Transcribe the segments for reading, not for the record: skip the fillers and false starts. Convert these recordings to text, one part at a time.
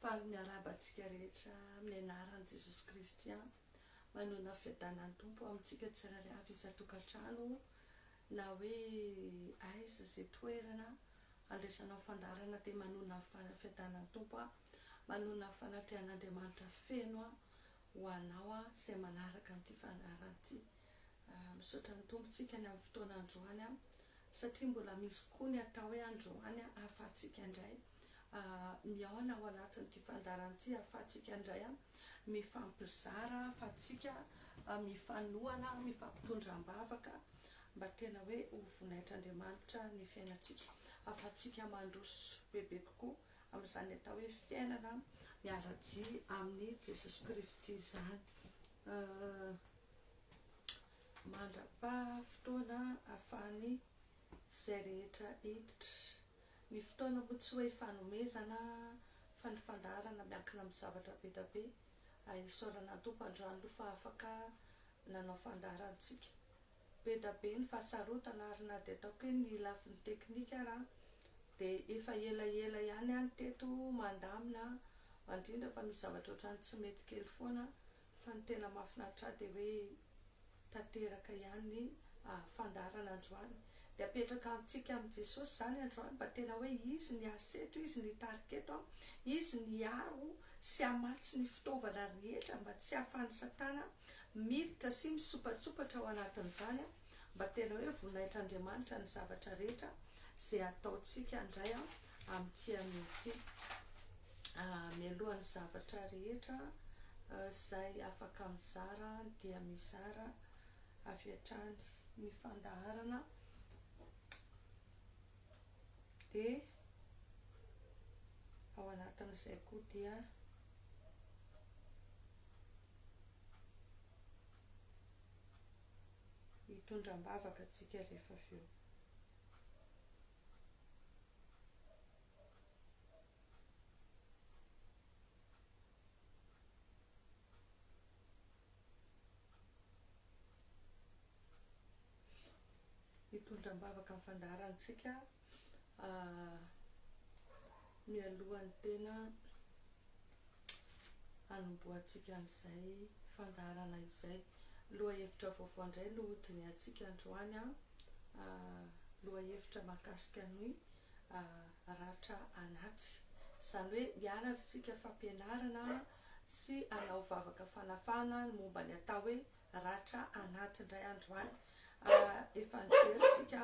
Faly miarabantsika rehetra amin'ny anaran'i Jesosy Kristy manona fiadanan'ny tompo amintsika tsirairay avy isan-tokantrano na hoe aiza izay toerana andraisanao fandarana dia manona fiadanan'ny tompo manona fanatrehan'Andriamanitra feno ho anao izay manaraka an'ity fandaran'ity. Misaotra ny tompontsika ny amin'ny fotoana androany satria mbola misy koa ny atao hoe androany ahafahantsika indray miaona ao anatin'ity fandaran'ity ahafahantsika indray mifampizara ahafahantsika mifanohana mifampitondram-bavaka mba tena hoe ho voninahitran'Andriamanitra ny fiainantsika ahafahantsika mandroso bebe kokoa amin'izany atao hoe fiainana miara-dia amin'ny Jesosy Kristy izany. Mandra-paha fotoana ahafahany izay rehetra hiditra. Ny fotoana moa tsy hoe fanomezana fa ny fandarana miankina amin'ny zavatra be da be isaorana tompo androany aloha fa afaka nanao fandarantsika be da be ny fahasarotana ary na dia ataoko hoe ny lafin'ny teknika raha dia efa ela ihany teto mandamina mandrindra fa misy zavatra ohatrany tsy mety kely foana fa ny tena mahafinaritra dia hoe tanteraka ihany ny fandarana androany dia apetraka amintsika amin'ny Jesosy izany androany mba tena hoe izy ny aseto izy ny tariketo izy ny aro sy hamatsy ny fitaovana rehetra mba tsy hahafahan'ny Satana miditra sy misopatsopatra ao anatin'izany mba tena hoe voninahitran'Andriamanitra ny zavatra rehetra izay ataontsika indray amin'ity amin'ity mialohan'ny zavatra rehetra izay afaka mizara dia mizara avy hatrany ny fandaharana dia ao anatin'izay koa dia hitondram-bavaka antsika rehefa avy eo. Hitondram-bavaka amin'ny fandaharantsika mialohan'ny tena hanombohantsika an'izay fandaharana izay. Loha hevitra vaovao indray no hodiny antsika androany loha hevitra mahakasika ny ratra anaty izany hoe hianatra isika fampianarana sy hanao vavaka fanafana ny momba ny atao hoe ratra anaty indray androany. Efa nijeritsika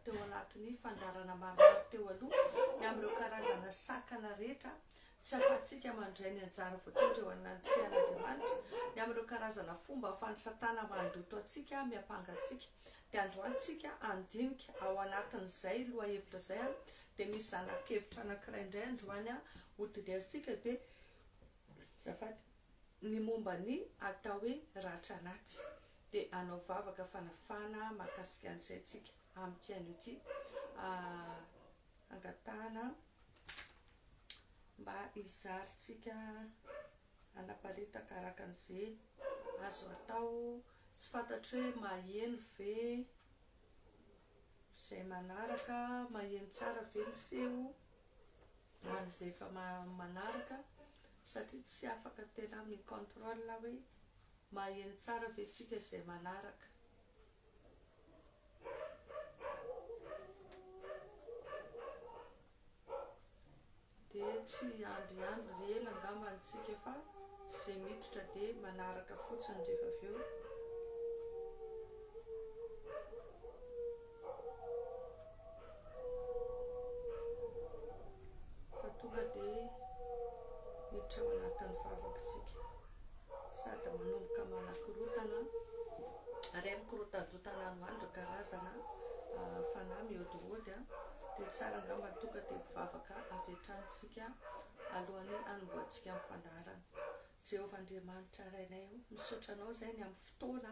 teo anatin'ny fandarana maromaro teo aloha ny amin'ireo karazana sakana rehetra tsy ahafahantsika mandray ny anjara voatonja eo anaty fiainan'Andriamanitra ny amin'ireo karazana fomba ahafahan'ny Satana mandoto antsika miampangatsika dia androantsika andinika ao anatin'izay loha hevitra izay dia misy zanak'hevitra anankiray indray androany hodiny antsika dia ny momba ny atao hoe ratra anaty dia hanao vavaka fanafana mahakasika an'izay tsika amin'ity an'ity angatahana mba hizarintsika anaparitaka araka an'izay azo atao tsy fantatry hoe maheno ve izay manaraka maheno tsara ve ny feo an'izay efa manaraka satria tsy afaka tena micontrôle hoe maheno tsara ve tsika izay manaraka. Dia tsy andriandry ela angamba antsika fa izay miditra dia manaraka fotsiny rehefa avy eo. Fa tonga dia miditra ao anatin'ny vavakantsika sady manomboka manakorotana ary mikorontadrotana andro karazana fanahy mihodihody dia tsara angamba tonga dia mivavaka avy hatranytsika alohan'ny hanombohantsika amin'ny fandaharana. Jehovah Andriamanitra rainay misaotra anao izay ny amin'ny fotoana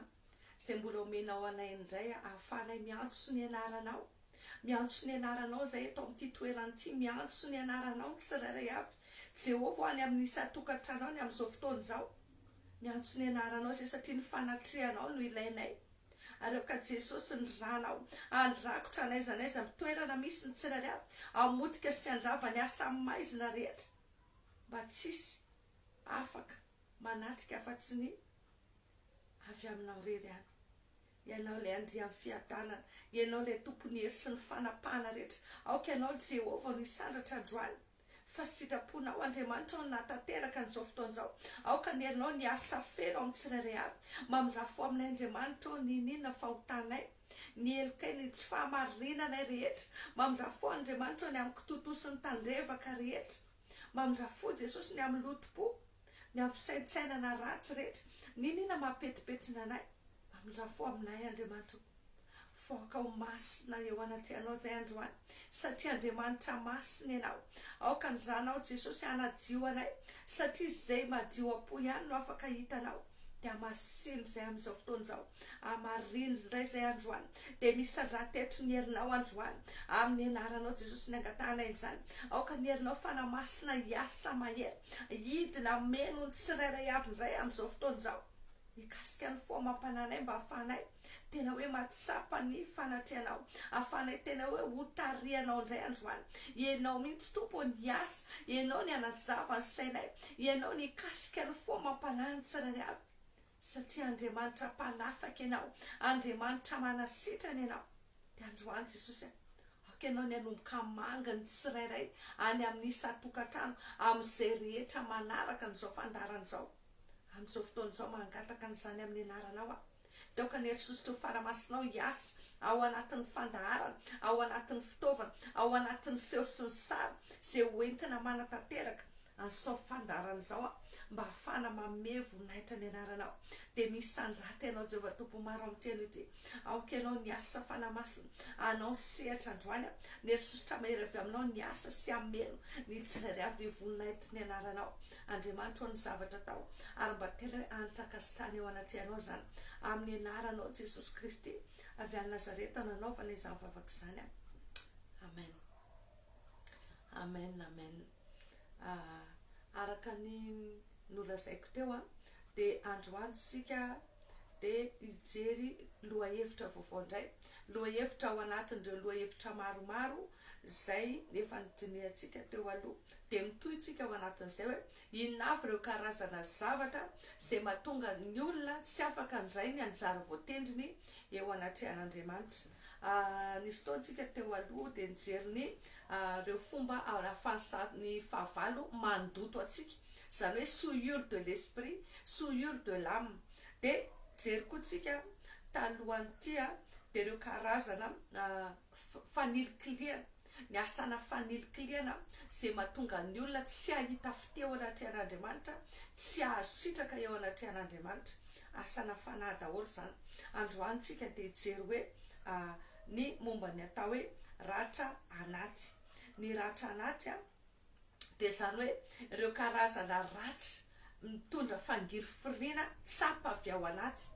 izay mbola omenao anay indray ahafahanay miantso ny anaranao izay eto amin'ity toeran'ity miantso ny anaranao ny tsirairay avy Jehovah any amin'ny isan-tokantrano any amin'izao fotoana izao miantso ny anaranao izay satria ny fanatrehanao no ilainay ary ka Jesosy ny ranao andrakotra n'aiza n'aiza amin'ny toerana misy ny tsirairay avy hamotika sy handrava ny asa maizina rehetra mba tsisy afaka manatrika afa-tsy ny avy aminao rery any. Ianao le andria amin'ny fiadanana, ianao le tompony hery sy ny fanapahana rehetra. Aoka ianao Jehovah no isandratra androany, fa sitraponao Andriamanitra no natateraka an'izao fotoan'izao. Aoka ny ianao ny asa feno amin'ny tsirairay avy, mamindrafo aminay Andriamanitra ny ninona fahotanay, ny elokay ny tsy fahamarinanay rehetra, mamindrafo Andriamanitra ny amin'ny kitoto sy ny tandrevaka rehetra, mamindrafo Jesosy ny amin'ny lotom-po, ny amin'ny fisaintsainana ratsy rehetra, ny ninona mampetipetsina anay, mamindrafo aminay Andriamanitra. Foka ho masina eo anatrehanao zay androany, satria Andriamanitra masina ianao. Aoka andranao Jesosy anadio anay, satria zay madio apo ihany no afaka hitanao. Dia masino zay amin'izao fotoan'izao, amarino indray zay androany, dia misandrateto ny herinao androany, amin'ny anaranao Jesosy ny angatanay izany. Aoka ny herinao fanamasina hiasa mahery, hidina meno ny tsirairay avy indray amin'izao fotoan'izao, mikasika ny foamam-pananay mba hafanay tena hoe matsapa ny fanatrehanao, afanay tena hoe ho tarihanao indray androany. Ianao mihitsy tompo ny asa, ianao ny anazava ny sainay, ianao ny kasika ny foamam-panany tsirairay avy, satria Andriamanitra mpanafaka ianao, Andriamanitra manasitrana ianao. Dia androany Jesosy, aoka ianao ny anomboka manga ny tsirairay any amin'ny isa-tokantrano, amin'izay rehetra manaraka n'izao fandaran'izao, amin'izao fotoan'izao mangataka an'izany amin'ny anaranao. Daoka ny erisosotro faramasinao hiasa ao anatin'ny fandaharana, ao anatin'ny fitaovana, ao anatin'ny feo sy ny sary, zay hoentina manatanteraka an'izao fandaharana izao, mba hafana manome voninahitra ny anaranao. Dia misandrata ianao Jehovah tompo maro amin'ny teny ity, aoka ianao ny asa fanamasina, anao sehatra androany, ny erisosotra mahery avy aminao ny asa sy ameno ny tsirairay avy voninahitra ny anaranao. Andriamanitra ny zavatra tao, ary mba tena hoe anitra kasitany eo anatrehanao zany, amin'ny anaranao Jesosy Kristy avy any Nazareta nanaovana izany vavaka izany. Amen. Amen, amen. Araka ny nolazaiko teo dia androany sika dia hijery lohahevitra vaovao indray, lohahevitra ao anatin'ireo lohahevitra maromaro zay efa nodinihantsika teo aloha. Dia mitohitsika ao anatin'izay hoe inona avy ireo karazana zavatra zay mahatonga ny olona tsy afaka handray ny anjara voatendriny eo anatrehan'Andriamanitra. Nisy taontsika teo aloha dia nijery reo fomba ahafahan'ny fahavalo mandoto atsika, zany hoe souillure de l'esprit, souillure de l'âme. Dia jery koa tsika talohan'ity dia ireo karazana fanilikiliana, ny asana fanilikiliana zay mahatonga ny olona tsy hahita fiteo anatrehan'Andriamanitra, tsy hahazo sitraka eo anatrehan'Andriamanitra, asana fanahy daholo zany. Androany tsika dia jery hoe ny momba ny atao hoe ratra anaty. Ny ratra anaty dia zany hoe ireo karazana ratra mitondra fangiry firiana tsapa avy ao anaty,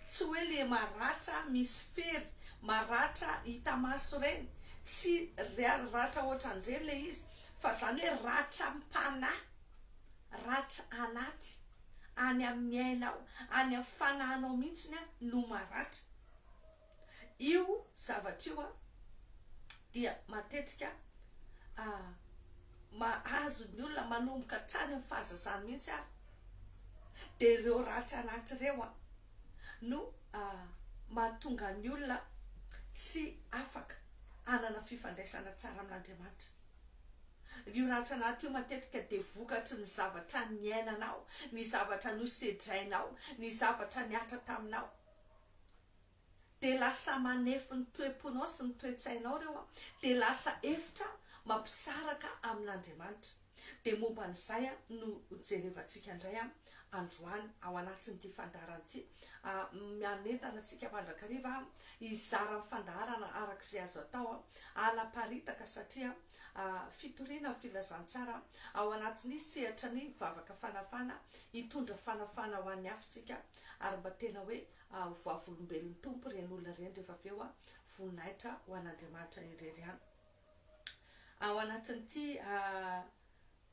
tsy hoe le maratra misy fery, maratra hita maso reny, tsy ratra ohatran'ireny le izy, fa zany hoe ratra mpanahy, ratra anaty, any amin'ny ainao, any amin'ny fanahinao mihitsiny no maratra. Io zavatra io dia matetika mahazo ny olona manomboka hatrany amin'ny fahazazany mihitsy dia ireo ratra anaty ireo no mahatonga ny olona tsy afaka hanana fifandraisana tsara amin'Andriamanitra. Io ratra anaty io matetika dia vokatry ny zavatra ny ainanao, ny zavatra nosedrainao, ny zavatra niatra taminao, dia lasa manefi ny toe-ponao sy ny toe-tsainao ireo dia lasa efitra mampisaraka amin'Andriamanitra. Dia momba n'izay no jerevantsika indray androany ao anatin'ity fandaharana ity. Manentana antsika mandrakariva hizara ny fandaharana arak'izay azo atao, anaparitaka satria fitoriana ny filazantsara ao anatin'ny sehatra ny vavaka fanafana, hitondra fanafana ho an'ny hafintsika, ary mba tena hoe ho vavolombelon'ny tompo ireny olona ireny rehefa avy eo voninahitra ho an'Andriamanitra irery ihany. Ao anatin'ity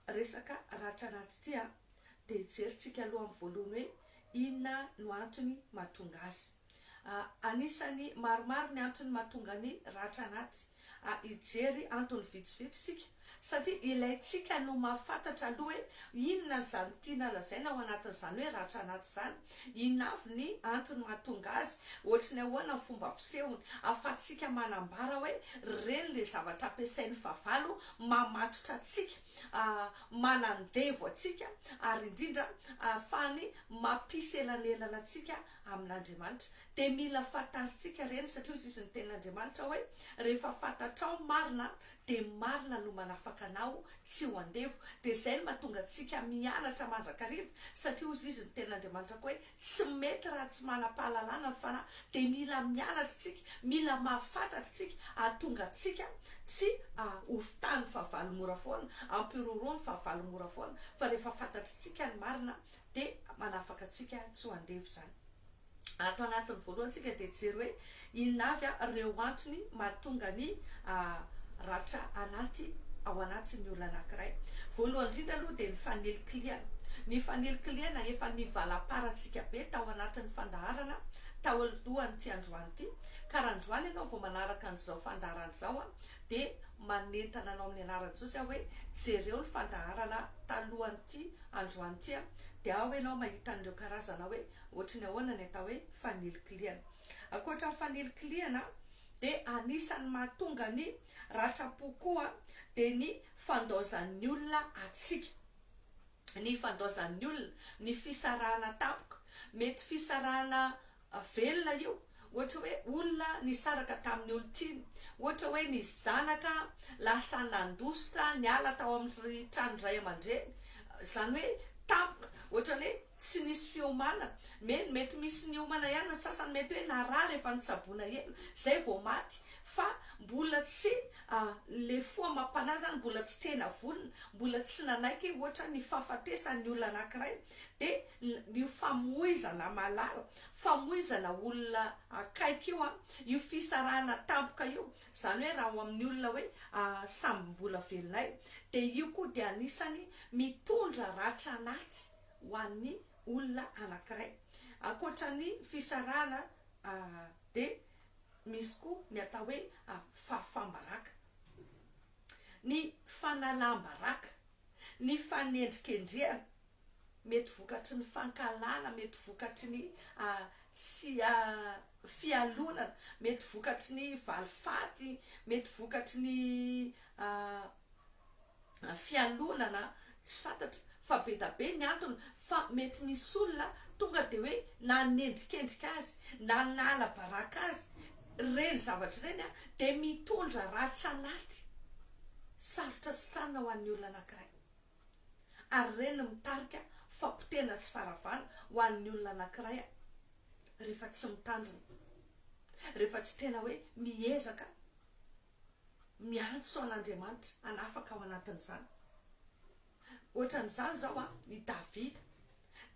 resaka ratra anaty ity dia hijeritsika aloha amin'ny voalohany hoe inona no antony mahatonga azy. Anisany maromaro ny antony mahatonga ny ratra anaty. Hijery antony vitsivitsy sika satria ilaitsika no mahafantatra aloha hoe inona zany tiana lazaina ao anatin'izany hoe ratra anaty zany, inona avy ny antony mahatonga azy, ohatrany ahoana ny fomba fisehony, afatsika manambara hoe reny le zavatra ampiasain'ny fahavalo mamatotra atsika, manandevo atsika, ary indrindra ahafahany mampisy elanelana atsika amin'Andriamanitra. De mila fantaritsika reny satria izy ny tenin'Andriamanitra hoe rehefa fantatrao marina de marina no manafaka anao tsy ho andevo. De zay no mahatonga atsika mianatra mandrakariva satria izy ny tenin'Andriamanitra koa hoe tsy mety raha tsy manam-pahalalana ny fanahy. De mila mianatra tsika, mila mahafantatra tsika, ahatonga atsika tsy ho fitany fahavalo mora foana, ampiroroany fahavalo mora foana, fa rehefa fantatritsika ny marina de manafaka atsika tsy ho andevo zany. Ato anatin'ny voalohany tsika de jery hoe inona avy ireo antony mahatonga ny ratra anaty ao anatin'ny olona anankiray. Voalohany indrindra aloha de ny fanelikiliana. Ny fanelikiliana efa nivalam-paratsika be tao anatin'ny fandaharana tao alohan'ity androany ity, ka raha androany ianao vao manaraka an'izao fandaharana izao de manentana anao amin'ny anaran'i Jesosy hoe jereo ny fandaharana talohan'ity androany ity de ao ianao mahita an'ireo karazana hoe ohatrany ahoana ny atao hoe fanelikiliana. Ankoatra ny fanelikiliana de anisan'ny mahatonga ny ratra-po koa de ny fandaozan'ny olona atsika. Ny fandaozan'ny olona, ny fisarahana tampoka, mety fisarahana velona io, ohatra hoe olona nisaraka tamin'ny olon-tiny, ohatra hoe ny zanaka lasa nandositra niala tao amin'ny trano ray aman-dreny, zany hoe tampoka, ohatra hoe tsy nisy fiomanana, mety misy ny homana ihany, ny sasany mety hoe narary efa nitsaboana elo zay vao maty, fa mbola tsy le foa mampanazy mbola tsy tena vonona, mbola tsy nanaiky ohatra ny fahafatesan'ny olona anankiray. De io famoizana malala, famoizana olona akaiky io io fisarahana tampoka io, zany hoe raha ho amin'ny olona hoe samby mbola velonay, de io koa de anisany mitondra ratra anaty ho an'ny olona anankiray. Ankoatra ny fisarahana de misy koa ny atao hoe fahafambaraka, ny fanalam-baraka, ny fanendrikendrehana, mety vokatry ny fankalana, mety vokatry ny fialonana, mety vokatry ny valifaty, mety vokatry ny fialonana, tsy fantatra fa be da be ny antony, fa mety misy olona tonga de hoe na nendrikendrika azy na nala baraka azy, reny zavatra reny de mitondra ratra anaty sarotra sitrana ho an'ny olona anankiray, ary reny mitarika fampotena sy faravana ho an'ny olona anankiray rehefa tsy mitandrina, rehefa tsy tena hoe miezaka miantso an'Andriamanitra anafaka ao anatin'izany. Ohatran'izany zao ny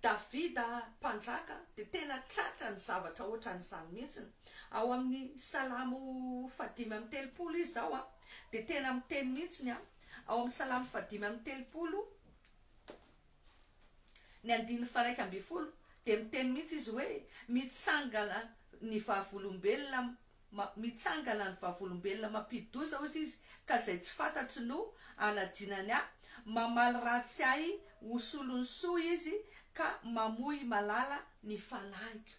Davida mpanjaka de tena tratra ny zavatra ohatran'izany mihitsiny. Ao amin'ny Salamo 5:30 izy zao de tena miteny mihitsiny ao amin'ny Salamo 5:30 ny 1:1 de miteny mihitsy izy hoe mitsangana ny vavolombelona, mitsangana ny vavolombelona mampidi-doza hozy izy ka zay tsy fantatry no anadinany mamaly ratsy ahy ho solony soa izy ka mamoy malala ny fanahiko.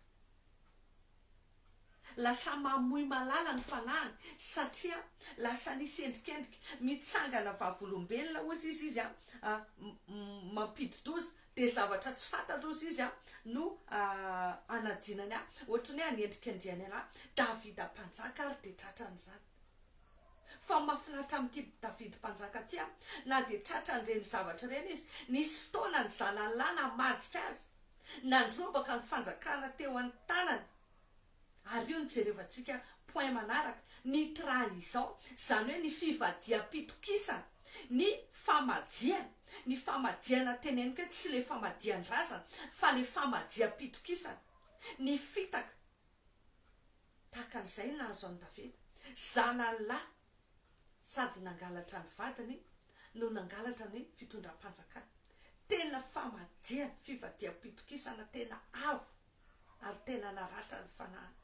Lasa mamoy malala ny fanahiny satria lasa nisy endrikendrika, mitsangana vavolombelona hozy izy mampidi-doza, de zavatra tsy fantatro izy no anadinany ohatrany hoe anendrikendrehany anahy. Davida mpanjaka ary de tratra an'izany. Fa mahafinaritra amin'ity Davida mpanjaka ty na de tratra an'ireny zavatra reny izy, nisy fotoana ny zanany lahy namajika azy, nandrobaka ny fanjakana teo an-tanany, ary io ny jerevantsika point manaraka, ny trahison, zany hoe ny fivadiam-pitokisana, ny famadiana, ny famadiana teneniko hoe tsy le famadian-drazana fa le famadiam-pitokisana, ny fitaka. Tahaka an'izay nahazo an'i Davida, zanany lahy sady nangalatra ny vadiny no nangalatra ny fitondram-panjakana, tena famadiana, fivadiam-pitokisana tena avo, ary tena naratra ny fanahiny,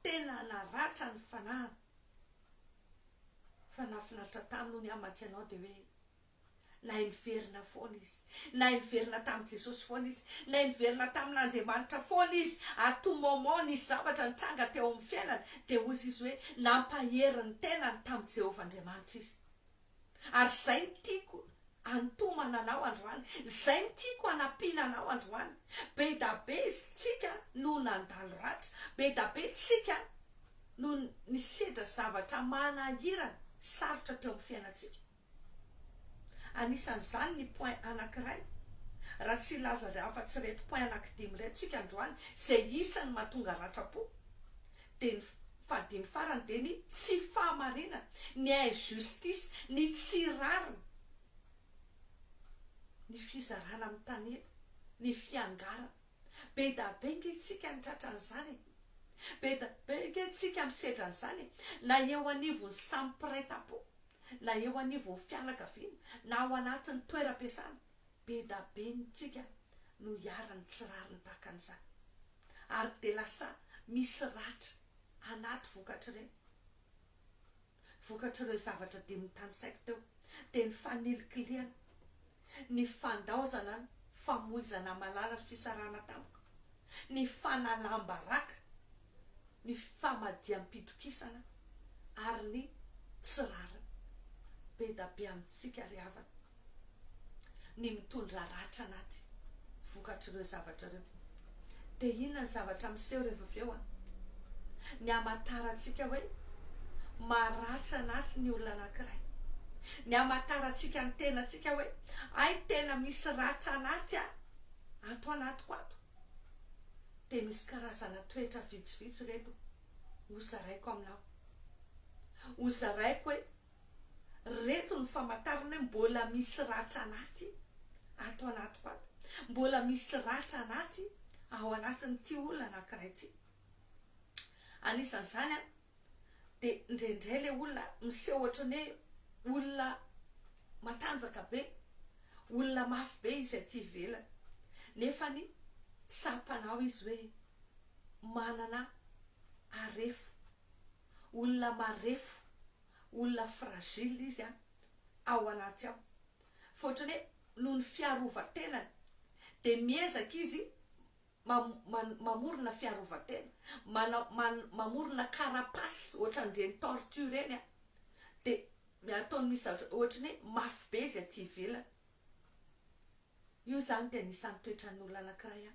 tena naratra ny fanahiny. fa nafinaritra taminy ny amatsy anao dia hoe na niverina foana izy, na niverina tamin'i Jesosy foana izy, na niverina tamin'Andriamanitra foana izy, à tout moment nisy zavatra nitranga teo amin'ny fiainana dia hozy izy hoe nampahery ny tenany tamin'i Jehovah Andriamanitra izy. Ary izay no tiako antomana anao androany, izay no tiako hanampiana anao androany. Be da be tsika no nandalo ratra, be da be tsika no nisedra zavatra manahirana sarotra teo amin'ny fiainantsika. Anisan'izany ny point anankiray, raha tsy laza afa-tsy reto point anankidimy reto tsika androany, izay isany mahatonga ratrapo, dia ny fadiny farany dia ny tsy fahamarinana, ny injustice, ny tsy rarina, ny fizarana amin'ny tanety, ny fiangarana. Be da be nge nitratra an'izany, be da be nge tsika misedra an'izany, na eo anivony samy mpiray-tampo, na eo anivony fianakaviana, na ao anatin'ny toeram-piasana, be da be ntsika no hiarany tsy rariny tahaka an'izany. Ary dia lasa misy ratra anaty vokatra ireny. Vokatra ireo zavatra dimy tany saiko teo dia ny fanilikiliana, ny fandaozana, ny famoizana malala sy fisarana tampoka, ny fanalam-baraka, ny famadiam-pitokisana ary ny tsy rariny. Be da be amintsika ry havana ny mitondra ratra anaty vokatra ireo zavatra ireo. Dia inona ny zavatra miseho rehefa avy eo? Ny hamantarantsika hoe maratra anaty ny olona anankiray, ny hamantarantsika ny tenantsika hoe ay tena misy ratra anaty ato anatiko ato. Dia misy karazana toetra vitsivitsy reto hozaraiko aminao, hozaraiko hoe reto ny famantarana hoe mbola misy ratra anaty ato anatiko ato, mbola misy ratra anaty ao anatin'ity olona anankiray ity. Anisan'izany dia indraindray le olona miseho ohatran'ny hoe olona matanjaka be, olona mafy be izy aty ivelany, nefa ny tsapanao izy hoe manana arefo, olona marefo, olona fragile izy ao anaty ao. Fa ohatrany hoe noho ny fiarovan-tenany dia miezaka izy mamorona fiarovan-tena, mamorona karapasy ohatran'ireny torture eny dia ataony misy ohatrany hoe mafy be izy aty ivelany. Io zany dia anisan'ny toetran'ny olona anankiray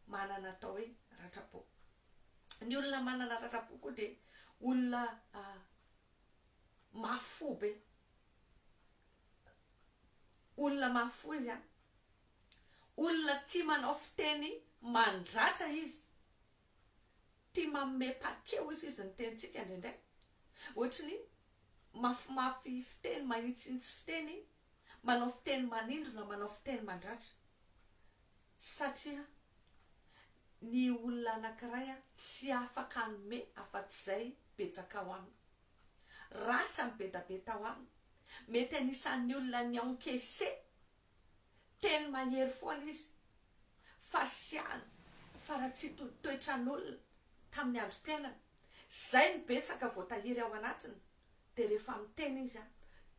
manana atao hoe ratrapo. Ny olona manana ratrapo koa dia olona mafy be, olona mafy izy olona tia manao fiteny mandratra izy, tia mamepakeo izy ny tenitsika indraindray, ohatrany mafimafy fiteny, manitsinitsy fiteny, manao fiteny manindrona, manao fiteny mandratra. Satria ny olona anankiray tsy afaka hanome afa-tsy izay betsaka ao aminy, ratra ny be da be tao aminy. Mety anisan'ny olona ny encaissé teny mahery foana izy, fasiahana fa raha tsy toetran'olona tamin'ny androm-piainana, izay ny betsaka voatahiry ao anatiny. Dia rehefa miteny izy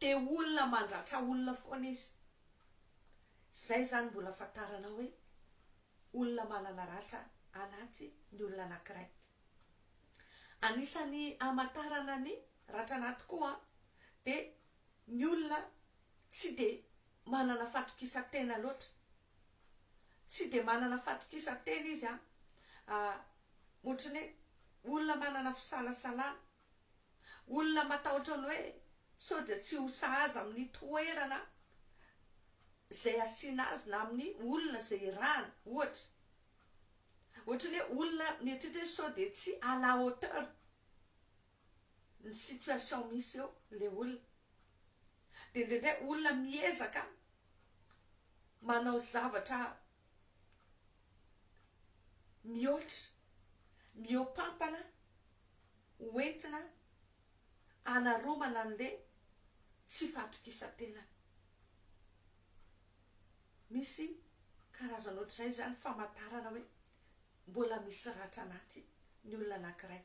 dia olona mandratra olona foana izy. Izay zany mbola afantarana hoe olona manana ratra anaty ny olona anankiray. Anisan'ny hamantarana ny ratra anaty koa dia ny olona tsy dia manana fatokisantena loatra, tsy dia manana fatokisantena izy ohatrany hoe olona manana fisalasalana, olona matahotra ny hoe sao dia tsy ho sahaza amin'ny toerana izay asiana azy na amin'ny olona izay rahana. Ohatrany hoe olona mety hoe sao dia tsy à la hauteur ny situation misy eo le olona. Dia indraindray olona miezaka manao zavatra mihoatra, miopampana, hoentina anaromana an'le tsy fatokisantena. Misy karazana ohatr'izay zany famantarana hoe mbola misy ratra anaty ny olona anankiray.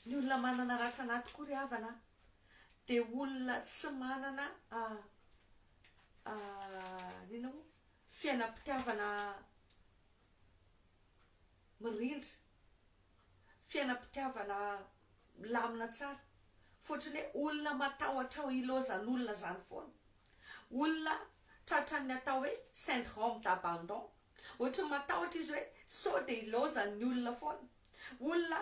Ny olona manana ratra anaty koa ry havana dia olona tsy manana inona moa fiainam-pitiavana mirindra, fiainam-pitiavana milamina tsara, fotrany hoe olona matahotra ho ilozan'olona zany foana, olona tratran'ny atao hoe syndrome d'abandon, ohatra matahotra izy hoe sao dia ilozan'ny olona foana, olona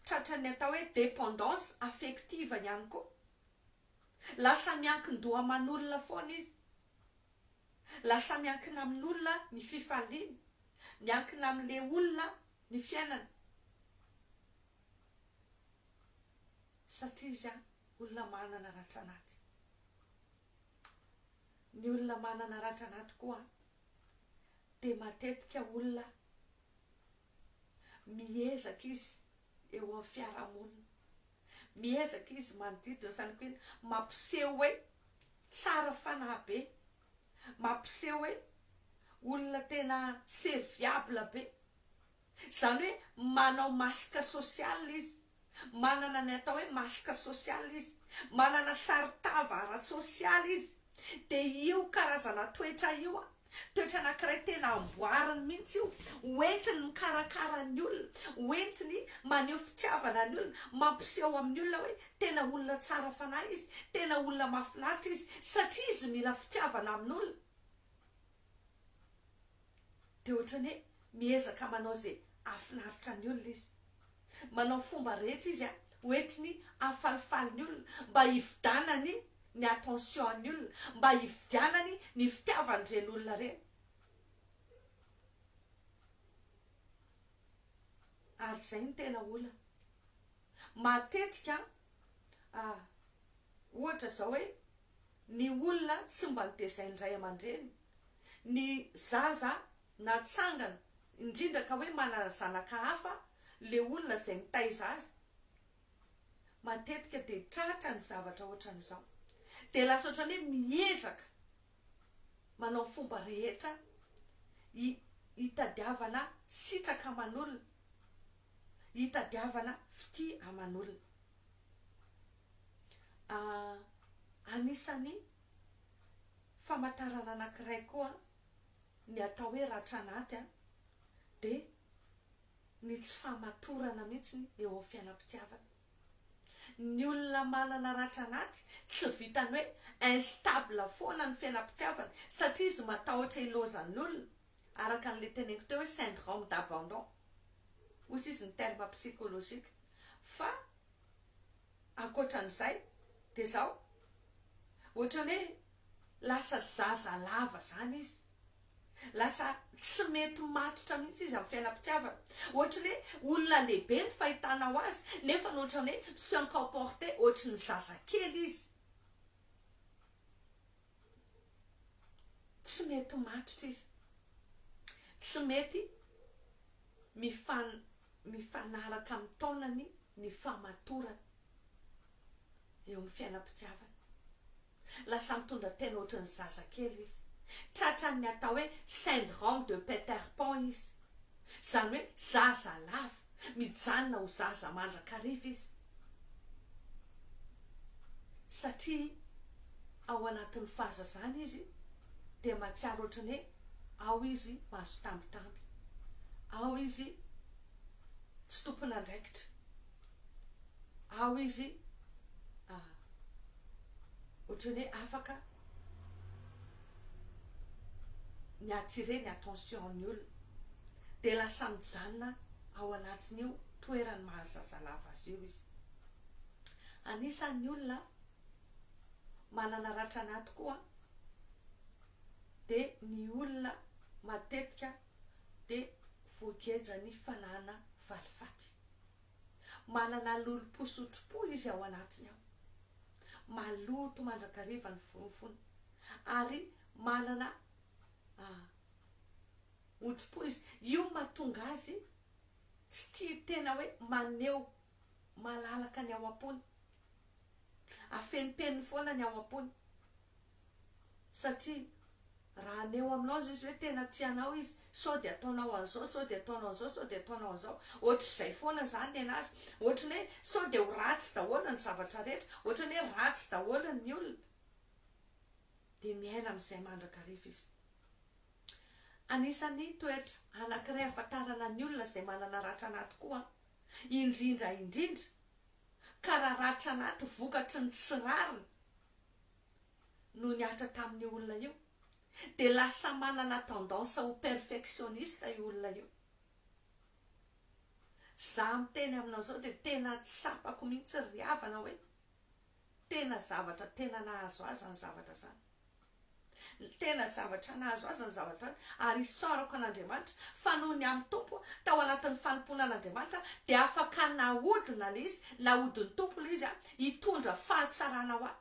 tratran'ny atao hoe dépendance affective ihany koa, lasa miankin-doha aman'olona foana izy, lasa miankina amin'olona ny fifaliana, miankina amin'le olona ny fiainana, satria izy olona manana ratra anaty. Ny olona manana ratra anaty koa dia matetika olona miezaka izy eo amin'ny fiarahamonina, miezaka izy manodidina fanampiana, mampiseho hoe tsara fanahy be, mampiseho hoe olona tena serviable be, zany hoe manao masika sosiala izy, manana ny atao hoe masika sosiala izy, manana saritava ara-tsosialy izy, dia io karazana toetra io toetra anankiray tena amboariny mihitsy io, hoentiny mikarakara ny olona, hoentiny maneho fitiavana ny olona, mampiseho amin'ny olona hoe tena olona tsara fanahy izy, tena olona mahafinaritra izy, satria izy mila fitiavana amin'olona. Dia ohatrany hoe miezaka manao izay afinaritra ny olona izy, manao fomba rehetra izy hoentiny afalifaly ny olona, mba hividanany ny attention ny olona, mba hividianany ny fitiavany ireny olona ireny. Ary izay ny tena olona matetika ohatra zao hoe ny olona tsy mba nitezainy ray aman-dreny, ny zaza natsangana indrindra ka hoe manana zanaka hafa le olona izay mitaiza azy, matetika dia tratra ny zavatra ohatran'izao, dia lasa ohatrany hoe miezaka manao fomba rehetra hitadiavana sitraka aman'olona, hitadiavana fity aman'olona. Anisany famantarana anankiray koa ny atao hoe ratra anaty dia ny tsy fahamatorana mihitsy eo amin'ny fiainam-pitiavana. Ny olona manana ratra anaty tsy vitany hoe instable foana ny fiainam-pitiavana, satria izy matahotra ilozan'ny olona, araka an'ilay teneniko teo hoe syndrome d'abandon, hozy izy ny terme psychologique. Fa ankoatran'izay dia zao ohatrany hoe lasa zaza lava zany izy, lasa tsy mety matotra mihitsy izy amin'ny fiainam-pitiavana, ohatrany hoe olona lehibe ny fahitanao azy nefa ohatrany hoe se comporter ohatry ny zaza kely izy, tsy mety matotra izy, tsy mety mifanaraka amin'ny taonany ny fahamatorana eo amin'ny fiainam-pitiavana, lasa mitondra tena ohatry ny zaza kely izy, tratran'ny atao hoe syndrome de Peter Pan izy, zany hoe zaza lava mijanona ho zaza mandrakariva izy, satria ao anatin'ny fahazazana izy dia mahatsiaro ohatrany hoe ao izy mahazo tambitamby, ao izy tsy tompona andraikitra, ao izy ohatrany hoe afaka miattirer ny attention ny olona, dia lasa mijanona ao anatin'io toerany mahazaza lava azy io izy. Anisan'ny olona manana ratra anaty koa dia ny olona matetika dia voagejany fanana valifaty, manana lolo-posotro-po izy ao anatiny ao, maloto mandrakariva ny fonofony, ary manana otro-po izy, io mahatonga azy tsy tia tena hoe maneho malalaka ny ao am-pony, afenipeny foana ny ao am-pony, satria raha aneo aminao izy hoe tena tianao izy sao dia ataonao an'izao sao dia ataonao an'izao sao dia ataonao an'izao ohatr'izay foana zany anazy ohatrany hoe sao dia ho ratsy daholo ny zavatra rehetra ohatrany hoe ratsy daholo ny olona dia miaina amin'izay mandrakariva izy. Anisany toetra anankiray ahafantarana ny olona izay manana ratra anaty koa indrindra ka raha ratra anaty vokatry ny tsy rariny no niatra tamin'ny olona io dia lasa manana tendance ho perfectionniste io olona io. Za miteny aminao zao dia tena tsapako mihitsy ry havana hoe tena zavatra tena nahazo azy ny zavatra zany, tena zavatra nahazo azy ny zavatra ary isaorako an'Andriamanitra fa noho ny amin'ny tompo tao anatin'ny fanompoana an'Andriamanitra dia afaka nahodina le izy nahodin'ny tompo le izy hitondra fahatsarana ho ahy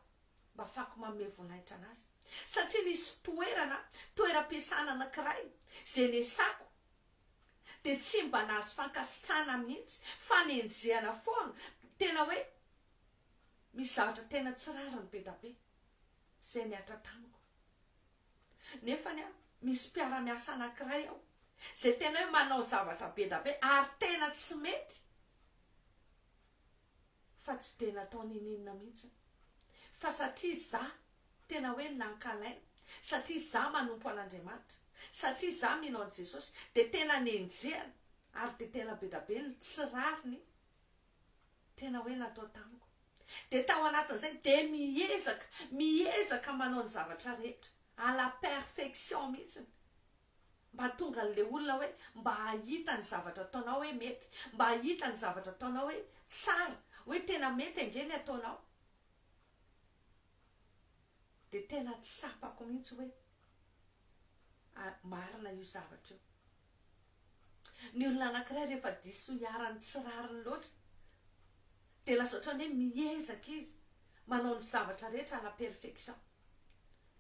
mba afaka manome voninahitra anazy satria nisy toeram-piasana anankiray izay nesako dia tsy mba nahazo fankasitrahana mihitsy fa nenjehana foana tena hoe misy zavatra tena tsy rariny be da be izay niatra tamiko nefany misy mpiara-miasa anankiray ao izay tena hoe manao zavatra be da be ary tena tsy mety fa tsy dia natao ninina mihitsy fa satria za tena hoe nankalaina satria za manompo an'Andriamanitra satria za minao an' Jesosy dia tena nenjehana ary dia tena be da be ny tsy rariny tena hoe natao tamiko dia tao anatin'izay dia miezaka manao ny zavatra rehetra à la perfection mihitsy mba tonga n'le olona hoe mba hahita ny zavatra ataonao hoe mety mba hahita ny zavatra ataonao hoe tsara hoe tena mety angeny ataonao dia tena tsapako mihitsy hoe marina io zavatra io. Ny olona anankiray rehefa diso hiarany tsy rariny loatra dia lasa ohatrany hoe miezaka izy manao ny zavatra rehetra à la perfection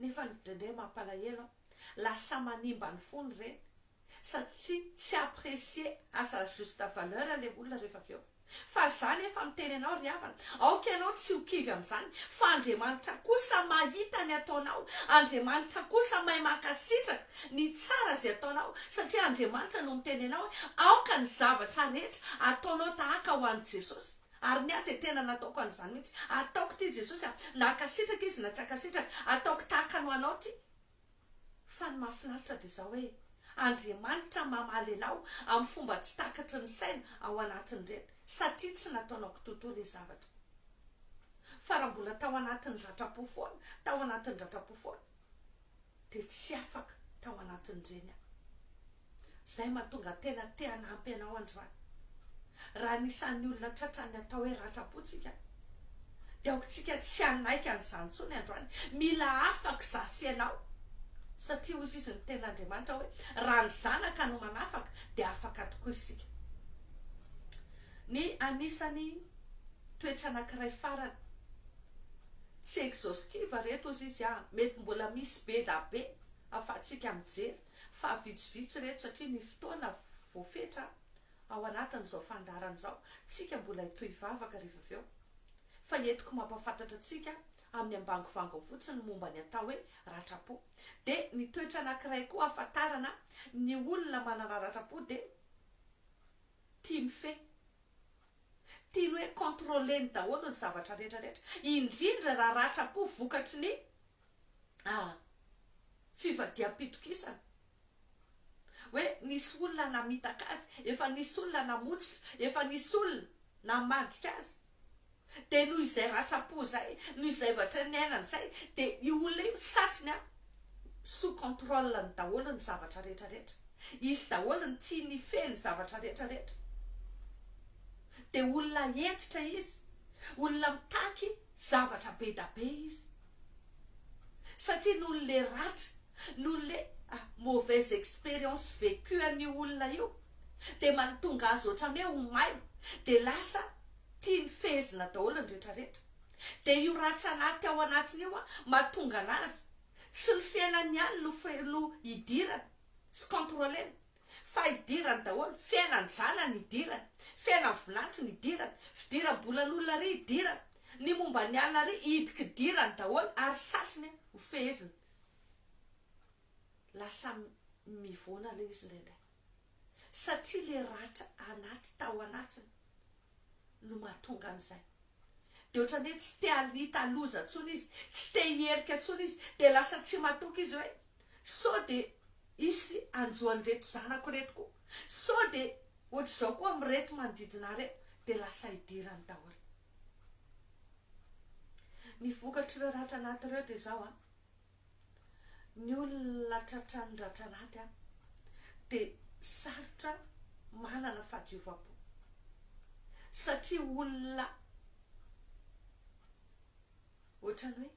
nefa nydrendre mampalahelo lasa manimba ny fony reny satria tsy apprécier à sa juste valeur le olona rehefa avy eo. Fa za nefa miteny anao ry havana aoka ianao tsy ho kivy amin'izany fa Andriamanitra kosa mahita ny ataonao, Andriamanitra kosa mahay mankasitraka ny tsara izay ataonao satria Andriamanitra no miteny anao hoe aoka ny zavatra rehetra ataonao tahaka ho an'i Jesosy ary ny ahy dia tena nataoko an'izany mihitsy ataoko ty Jesosy na akasitraka izy na tsy akasitraka ataoko tahaka no anao ty fa ny mahafinaritra dia izao hoe Andriamanitra mamaly anao amin'ny fomba tsy takatry ny saina ao anatin'ireny satria tsy nataonao tontolo ny zavatra fa raha mbola tao anatin'ny ratrapo foana dia tsy afaka tao anatin'ireny zay mahatonga tena te hanampy anao androany raha nisan'ny olona tratrany atao hoe ratrapontsika dia aokontsika tsy hanaika an'izany intsony androany mila afaka za sy ianao satria hozy izy ny ten'Andriamanitra hoe raha ny zanaka no manafaka dia afaka tokoa isika. Ny anisany toetra anankiray farany tsy exhaustive reto ozy izy mety mbola misy be da be afatsika mijery fa vitsivitsy reto satria ny fotoana voafetra ao anatin'izao fandarana izao tsika mbola hitohy vavaka rehefa avy eo fa entiko mampafantatra atsika amin'ny ambangovango fotsiny momba ny atao hoe ratrapo dia ny toetra anankiray koa ahafantarana ny olona manana ratrapo dia tia mifehy tia hoe contrôleny daholo ny zavatra rehetrarehetra indrindra raha ratrapo vokatry ny fivadiam-pitokisana hoe nisy olona namitaka azy efa nisy olona namotsitra efa nisy olona namadika azy dia noho izay ratrapo zay noho izay vatra ny ainany zay dia io olona io satriny sous contrôle ny daholo ny zavatra rehetrarehetra izy daholo ny tia ny fe ny zavatra rehetrarehetra dia olona entitra izy olona mitaky zavatra be da be izy satria noho le ratra noho le mauvaise expérience vécue an'io olona io dia manatonga azy ohatrany hoe ho mailo dia lasa tia ny fehezina daholo ny rehetrarehetra dia io ratra anaty ao anatiny io mahatonga anazy tsy ny fiainany ihany no hidirana sy contrôleny fa hidirany daholo fiainany zanany hidirany fiainany vinantro ny hidirany fidiram-bolan'olona ry hidirany ny momba ny alina ry hidikidirany daholo ary satriny ho fehezina lasa mivona le izy indraindray satria le ratra anaty tao anatiny no mahatonga an'izay de ohatrany hoe tsy te alita aloza ntsony izy tsy te hierika ntsony izy de lasa tsy matoky izy hoe sao de isy anjoany reto zanako reto koa sao de ohatr'izao koa mireto manodidina reto de lasa hidirany daholo mivokatra ireo ratra anaty ireo de zao ny olona tratrany ratra anaty de sarotra manana fahadiova-po satria olona ohatrany hoe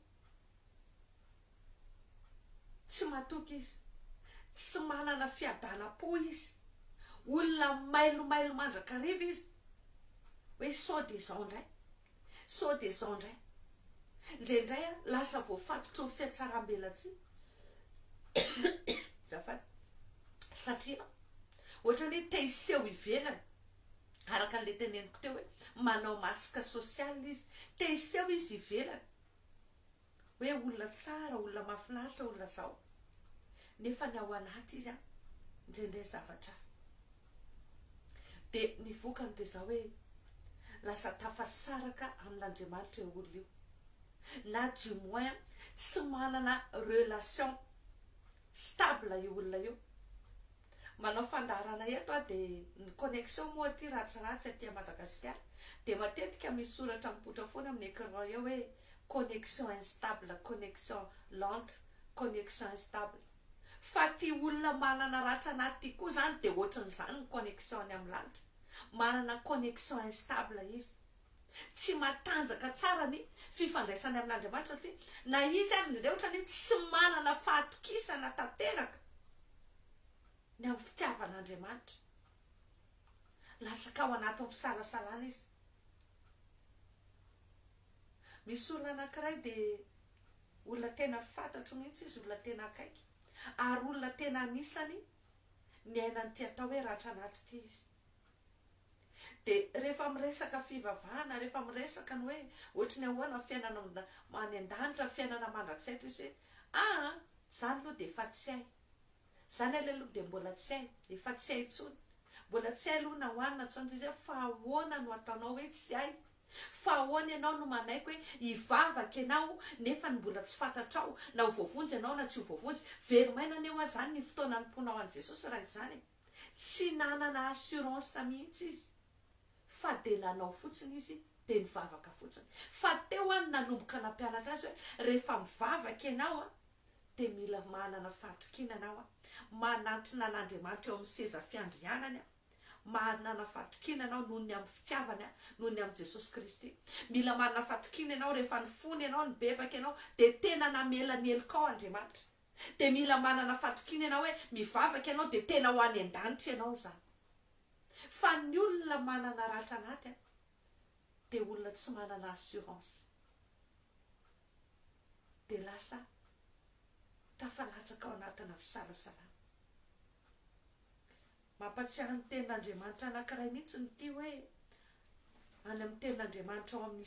tsy matoky izy tsy manana fiadana-po izy olona mailomailo mandrakariva izy hoe sao de zao ndray sao de zao ndray indraindray lasa voafatotro ny fiatsaram-belatsy zafady satria ohatrany hoe te hiseho ivelany araka an'le teneniko teo hoe manao masika sosialy izy te hiseho izy ivelany hoe olona tsara olona mahafinaritra olona zao nefa ny ao anaty izy indraindray zavatra de ny vokany de zao hoe lasa tafasaraka amin'Andriamanitra io olona io na du moins tsy manana relation stable io olona io manao fandarana eto de ny connexion moa ty ratsiratsy aty Madagasikara de matetika misy soratra mipotra foana amin'ny écran eo hoe connexion instable connexion lente connexion instable fa ty olona manana ratra anaty koa zany de ohatran'izany ny connexion any amin'ny lanitra manana connexion instable izy tsy matanjaka tsara ny fifandraisany amin'Andriamanitra satria na izy ary ndraindray ohatrany tsy manana fahatokisana tanteraka ny amin'ny fitiavan'Andriamanitra latsaka ao anatin'ny fisalasalana izy misy olona anankiray de olona tena fantatro mihitsy izy olona tena akaiky ary olona tena anisany ny ainany ty atao hoe ratra anaty ty izy de rehefa miresaka fivavahana rehefa miresaka ny hoe ohatrany ahoana fiainana any an-danitra fiainana mandrakizay toy izy hoe zany aloha de efa tsy hay zany aloha de mbola tsy hay efa tsy hay intsony mbola tsy hay aloha na hoanina ntsony izy hoe fa ahoana no ataonao hoe tsy hay fa ahoana ianao no manaiky hoe hivavaka ianao nefa ny mbola tsy fantatrao na ho voavonjy ianao na tsy ho voavonjy verimaina aneo a zany ny fotoana nimponao an' Jesosy raha izany tsy nanana assurance mihitsy izy fa de nanao fotsiny izy de nivavaka fotsiny fa teo any nanomboka nampianatra azy hoe rehefa mivavaka ianao de mila manana fahatokina anao manantrina an'Andriamanitra eo amin'ny seza fiandrianany manana fahatokina anao noho ny amin'ny fitiavany noho ny amin'ny Jesosy Kristy mila manana fahatokina ianao rehefa ny fony ianao ny bebaka ianao de tena namela ny elokao Andriamanitra de mila manana fahatokina ianao hoe mivavaka ianao de tena ho any an-danitra ianao zany fa ny olona manana ratra anaty de olona tsy manana assurance de lasa tafalatsaka ao anatina fisalasalana mampatsiaro ny tenin'Andriamanitra anankiray mihitsy ny ty hoe any amin'ny tenin'Andriamanitra ao amin'ny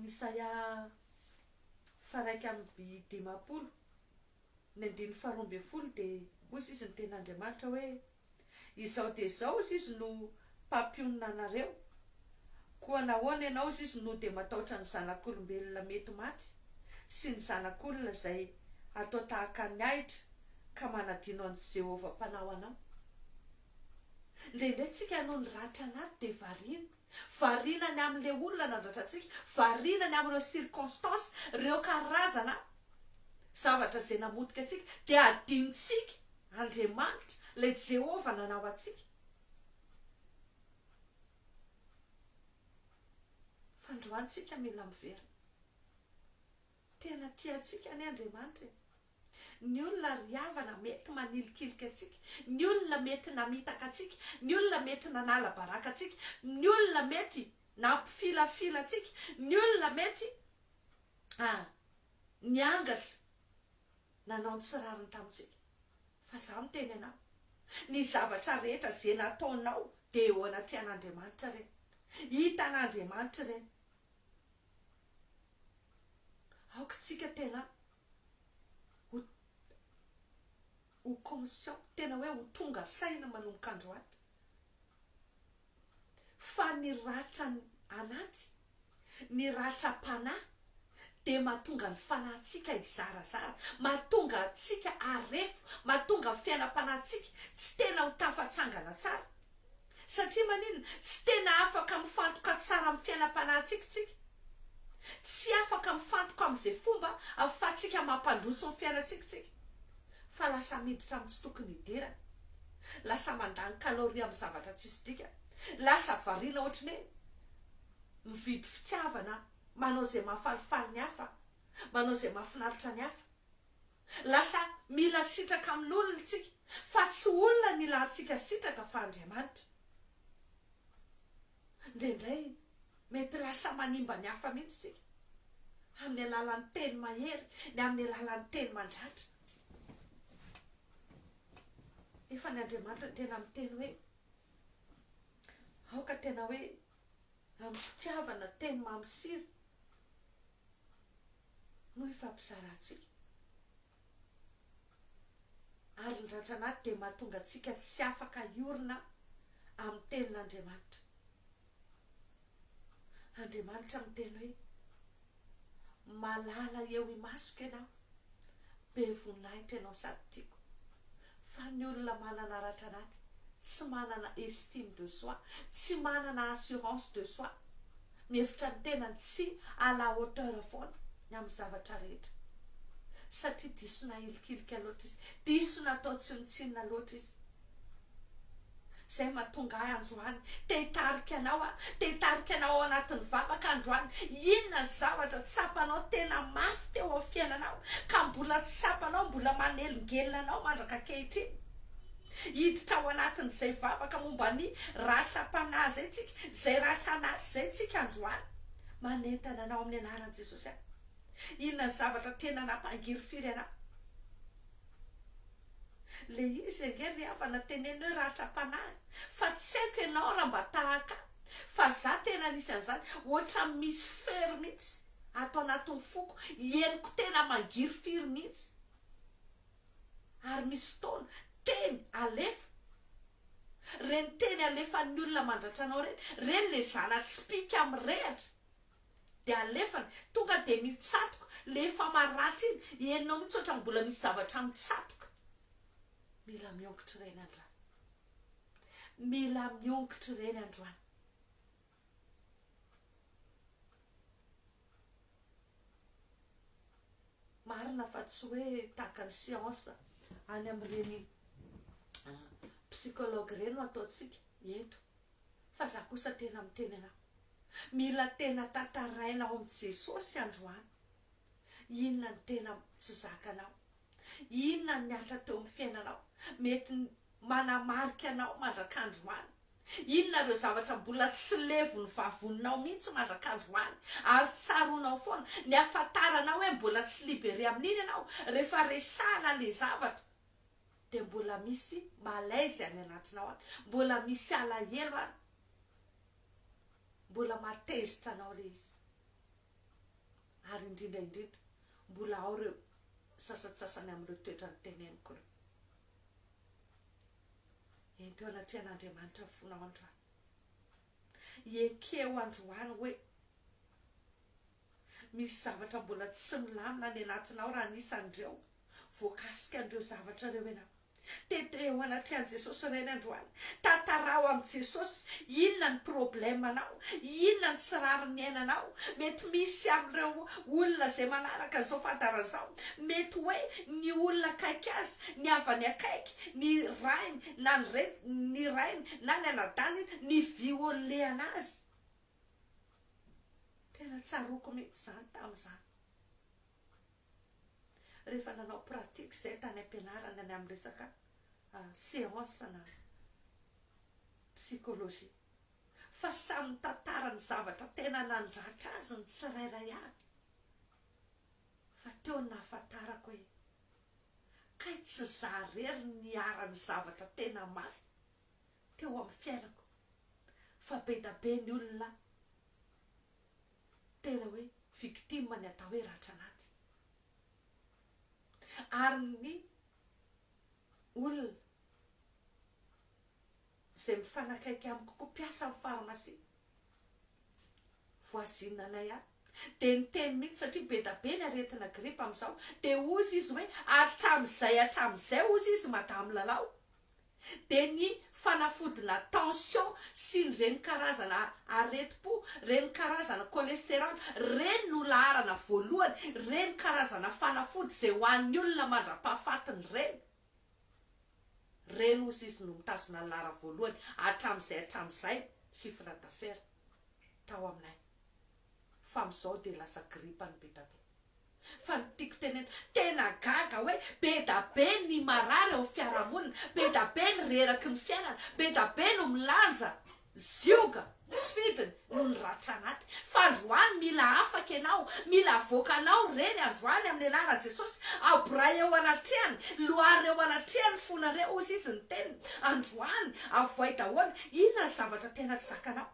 Isaia faraika amby 10 ny 120 de hozy izy ny tenin'Andriamanitra hoe izao de zao izy no mpampionona anareo koa nahoana ianao izy no de matahotra ny zanak'olombelona mety maty sy ny zanak'olona zay atao tahaka ny ahitra ka manadino an' Jehova mpanao anao ndraindray tsika no ny ratra anaty de varinany amin'le olona nandratratsika varinany amin'ireo circonstance reo karazana zavatra zay namotika atsika de adinitsika Andriamanitra le Jehova nanao atsika fandroantsika mila miverina tena tiatsika ny Andriamanitra ny olona riavana mety manilikilika atsika ny olona mety namitaka atsika ny olona mety nanala baraka atsika ny olona mety nampifilafila atsika ny olona mety niangatra nanao ny tsirariny tamintsika fa za miteny anao ny zavatra rehetra zay nataonao de eo anaty an'Andriamanitra reny hita an'Andriamanitra reny aoka tsika tena ho conscient tena hoe ho tonga saina manomboka androany fa ny ratra anaty ny ratra-panahy de mahatonga ny fanahintsika izarazara, mahatonga antsika arefo, mahatonga ny fiainam-panahintsika tsy tena ho tafatsangana tsara satria maninona tsy tena afaka mifantoka tsara amin'ny fiainam-panahintsika tsika, tsy afaka mifantoka amin'izay fomba ahafahantsika mampandroso ny fiainantsika tsika fa lasa miditra amin'ny tsy tokony hiderana, lasa mandany kaloria amin'ny zavatra tsisy dika, lasa variana ohatry ny hoe mividy fitiavana, manao zay mahafalifaly ny hafa, manao zay mahafinaritra ny hafa, lasa mila sitraka amin'olona tsika fa tsy olona ny ilantsika sitraka fa Andriamanitra. Indraindray mety lasa manimba ny hafa mihitsy tsika amin'ny alalan'ny teny mahery, ny amin'ny alalan'ny teny mandratra. Efa ny Andriamanitra tena miteny hoe aoka tena hoe amin'ny fitiavana teny mamisiry no ifampizarantsika ary ny ratranaty de mahatonga antsika tsy afaka iorina amin'ny tenin'Andriamanitra. Andriamanitra miteny hoe malala eo imasoko ianao, be voninahitra ianao sady tiako, fa ny olona manana ratranaty tsy manana estime de soi, tsy manana assurance de soi, mihevitra ny tenany tsy à la hauteur foana ny amin'ny zavatra rehetra satria disona ilikilika loatra izy, disona atao tsinotsinona loatra izy. Zay mahatonga ahy androany te hitarika anao ao anatin'ny vavaka androany, inona ny zavatra tsapanao tena mafy teo amin'ny fiainanao ka mbola tsapanao, mbola manelingelina anao mandraka ankehitriny, hiditra ao anatin'izay vavaka momba ny ratra-panahy zay tsika, zay ratra anaty zay tsika androany, manentana anao amin'ny anaran'i Jesosy ahy. Inona ny zavatra tena nampangiry firy anao? Le izy angery avana teneny hoe ratra-panahy, fa tsy haiko ianao raha mba tahaka, fa za tena nisy an'izany, ohatra misy fery mihitsy atao anatin'ny foko, henoko tena mangiry firy mihitsy, ary misy fotoana teny alefa, reny teny alefan'ny olona mandratra anao reny le zana-tsipika amin'ny rehatra de alefany tonga de mitsatoka le efa maratra iny, henonao mihitsy ohatra mbola misy zavatra mitsatoka. Mila miongotry reny androany, mila miongotry reny androany. Marina fa tsy hoe tahaka ny séance any amin'ireny psychologue reny no ataotsika eto, fa za kosa tena miteny anao, mila tena tantaraina ao amin'i Jesosy androany. Inona ny tena tsy zakanao, inona ny atra teo amin'ny fiainanao mety manamarika anao mandrak'androany, inona ireo zavatra mbola tsy levony vavoninao mihitsy mandrak'androany ary tsaronao foana ny ahafantaranao hoe mbola tsy libere amin'iny ianao rehefa resahana le zavatra, de mbola misy malaizy any anatinao any, mbola misy alahelo any, mbola matezitra anao le izy. Ary indrindra mbola ao reo sasatsasany amin'ireo toetra ny teneniko reo. Enteo anatrehan'Andriamanitra fonao androany, ekeo androany hoe misy zavatra mbola tsy milamina any anatinao raha nisan'ireo voakasika an'ireo zavatra reo ianao, teteo anatrehan' Jesosy reny androany, tantarao amin'i Jesosy inona ny problemanao, inona ny tsy rary ny ainanao. Mety misy amin'ireo olona zay manaraka an'izao fantaran'izao, mety hoe ny olona akaiky azy, ny avany akaiky, ny rainy na ny rainy na ny anadany, ny violé anazy. Tena tsaroko mihitsy zany tamin'izany rehefa nanao pratika zay tany am-pianarana any amin'ny resaka séance na psychologie, fa samy tantara ny zavatra tena nandratra azy ny tsirairay avy, fa teo ny nahafantarako hoe kay tsy zarery ny aran'ny zavatra tena mafy teo amin'ny fiainako, fa be da be ny olona tena hoe victime ny atao hoe ratra anaty, ary ny olona izay mifanakaiky amiko koa mpiasa amin'ny pharmacie voisinina anay ahy dia niteny mihitsy satria be da be ny aretina gripa amin'izao dia ozy izy hoe hatramin'izay ozy izy madame lalao dia ny fanafodina tension sy reny karazana aretim-po, reny karazana cholestérol, reny no laharana voalohany, reny karazana fanafody izay ho an'ny olona mandra-pahafatiny reny ozy izy no mitazona ny lahara voalohany hatramin'izay chiffre d'affaires tao aminay fa amin'izao dia lasa gripa ny be da be fa ny tiako tenena tena gaga hoe be da be ny marary ao fiarahamonina, be da be ny reraky ny fiainana, be da be no milanja zioga tsy fidiny no ny ratra anaty fa androany mila afaka ianao, mila avoakanao reny androany amin'ny anara Jesosy abray eo anatrehany, loary eo anatrehany fonareo ozy izy ny teniny androany avoay daholy inona ny zavatra tena tsy zakanao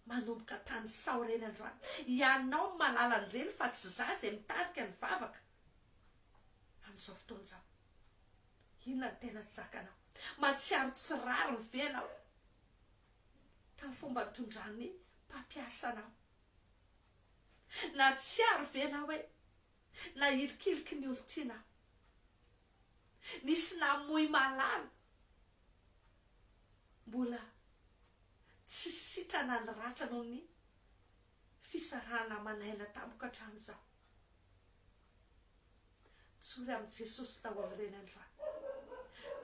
manomboka tany sao reny androany ianao malala ny reny fa tsy za izay mitarika ny vavaka amin'izao fotoana izao inona ny tena tsy zakanao matsiaro tsiraro ny venao tamin'ny fomba nitondrany mpampiasanao na tsiaro venao hoe na ilikiliky ny olontianao nisy namoy malala mbola tsy sitrana ny ratra noho ny fisarahana manaina tampoka hatramin'izao tsory amin'ny Jesosy daholo reny androany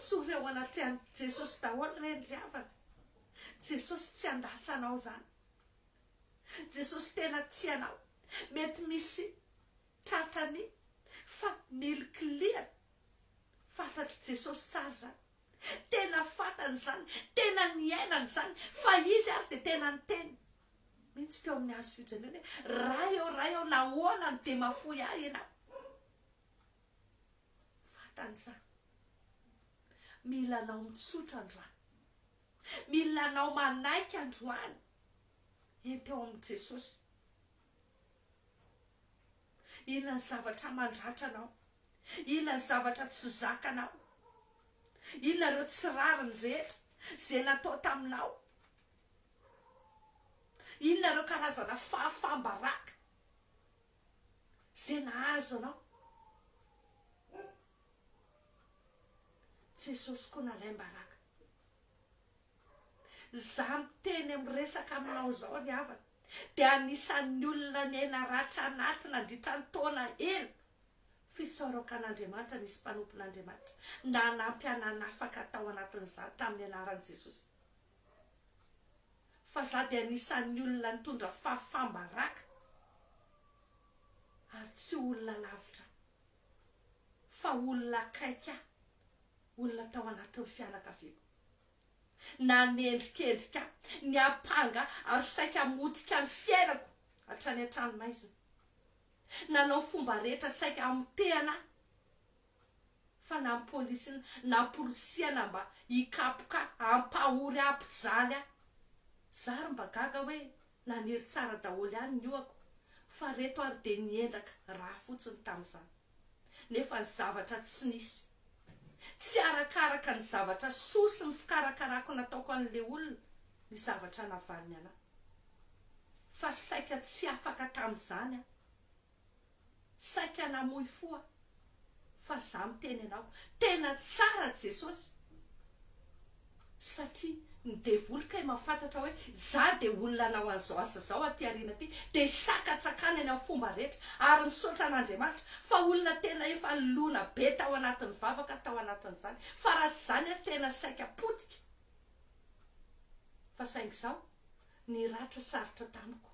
tsory ao anatrehany Jesosy daholo reny riavana Jesosy tsy andatsanao zany Jesosy tena tianao mety misy tratrany fa milikiliana fantatry Jesosy tsara zany tena fantany zany tena niainany zany fa izy ary dia tena niteny mihitsy teo amin'ny hazo fijanona hoe raha eo nahoana ny dia mafoy ahy ianao fantany zany mila anao mitsotra androany mila anao manaiky androany eny teo amin'ny Jesosy inona ny zavatra mandratra anao inona ny zavatra tsy zakanao inona ireo tsirariny rehetra izay natao taminao inona ireo karazana fahafambaraka izay nahazo anao Jesosy koa nalay mbaraka za miteny amin'ny resaka aminao zao ry havana dia anisan'ny olona ny aina ratra anaty nandritra ny taona ela fisaoraka an'Andriamanitra nisy mpanompon'Andriamanitra nda nampianana afaka tao anatin'izany tamin'ny anaran'i Jesosy fa za dia anisan'ny olona nitondra fahafambaraka ary tsy olona lavitra fa olona akaika olona tao anatin'ny fianakaviako na nendrikendrika ny apanga ary saika motika ny fiainako hatrany an-trano maizina nanao fomba rehetra saika amtehana fa na polisy na polisiana mba hikapoka ampahory ampijaly aho zary mba gaga hoe naniry tsara daholo ihany ny oako fa reto ary dia niendaka raha fotsiny tamin'izany nefa ny zavatra tsy nisy tsy arakaraka ny zavatra sosy ny fikarakarako nataoko an'le olona ny zavatra navaliny anahy fa saika tsy afaka tamin'izany aho saika namoy foa fa za miteny anao tena tsara Jesosy satria ny devoly kay mahafantatra hoe za dia olona anao an'izao asa zao aty ariana aty dia sakatsakana eny amin'ny fomba rehetra ary misaotra an'Andriamanitra fa olona tena efa lona be tao anatin'ny vavaka tao anatin'izany fa raha tsy zany aho tena saika potika fa saingy izao ny ratra sarotra tamiko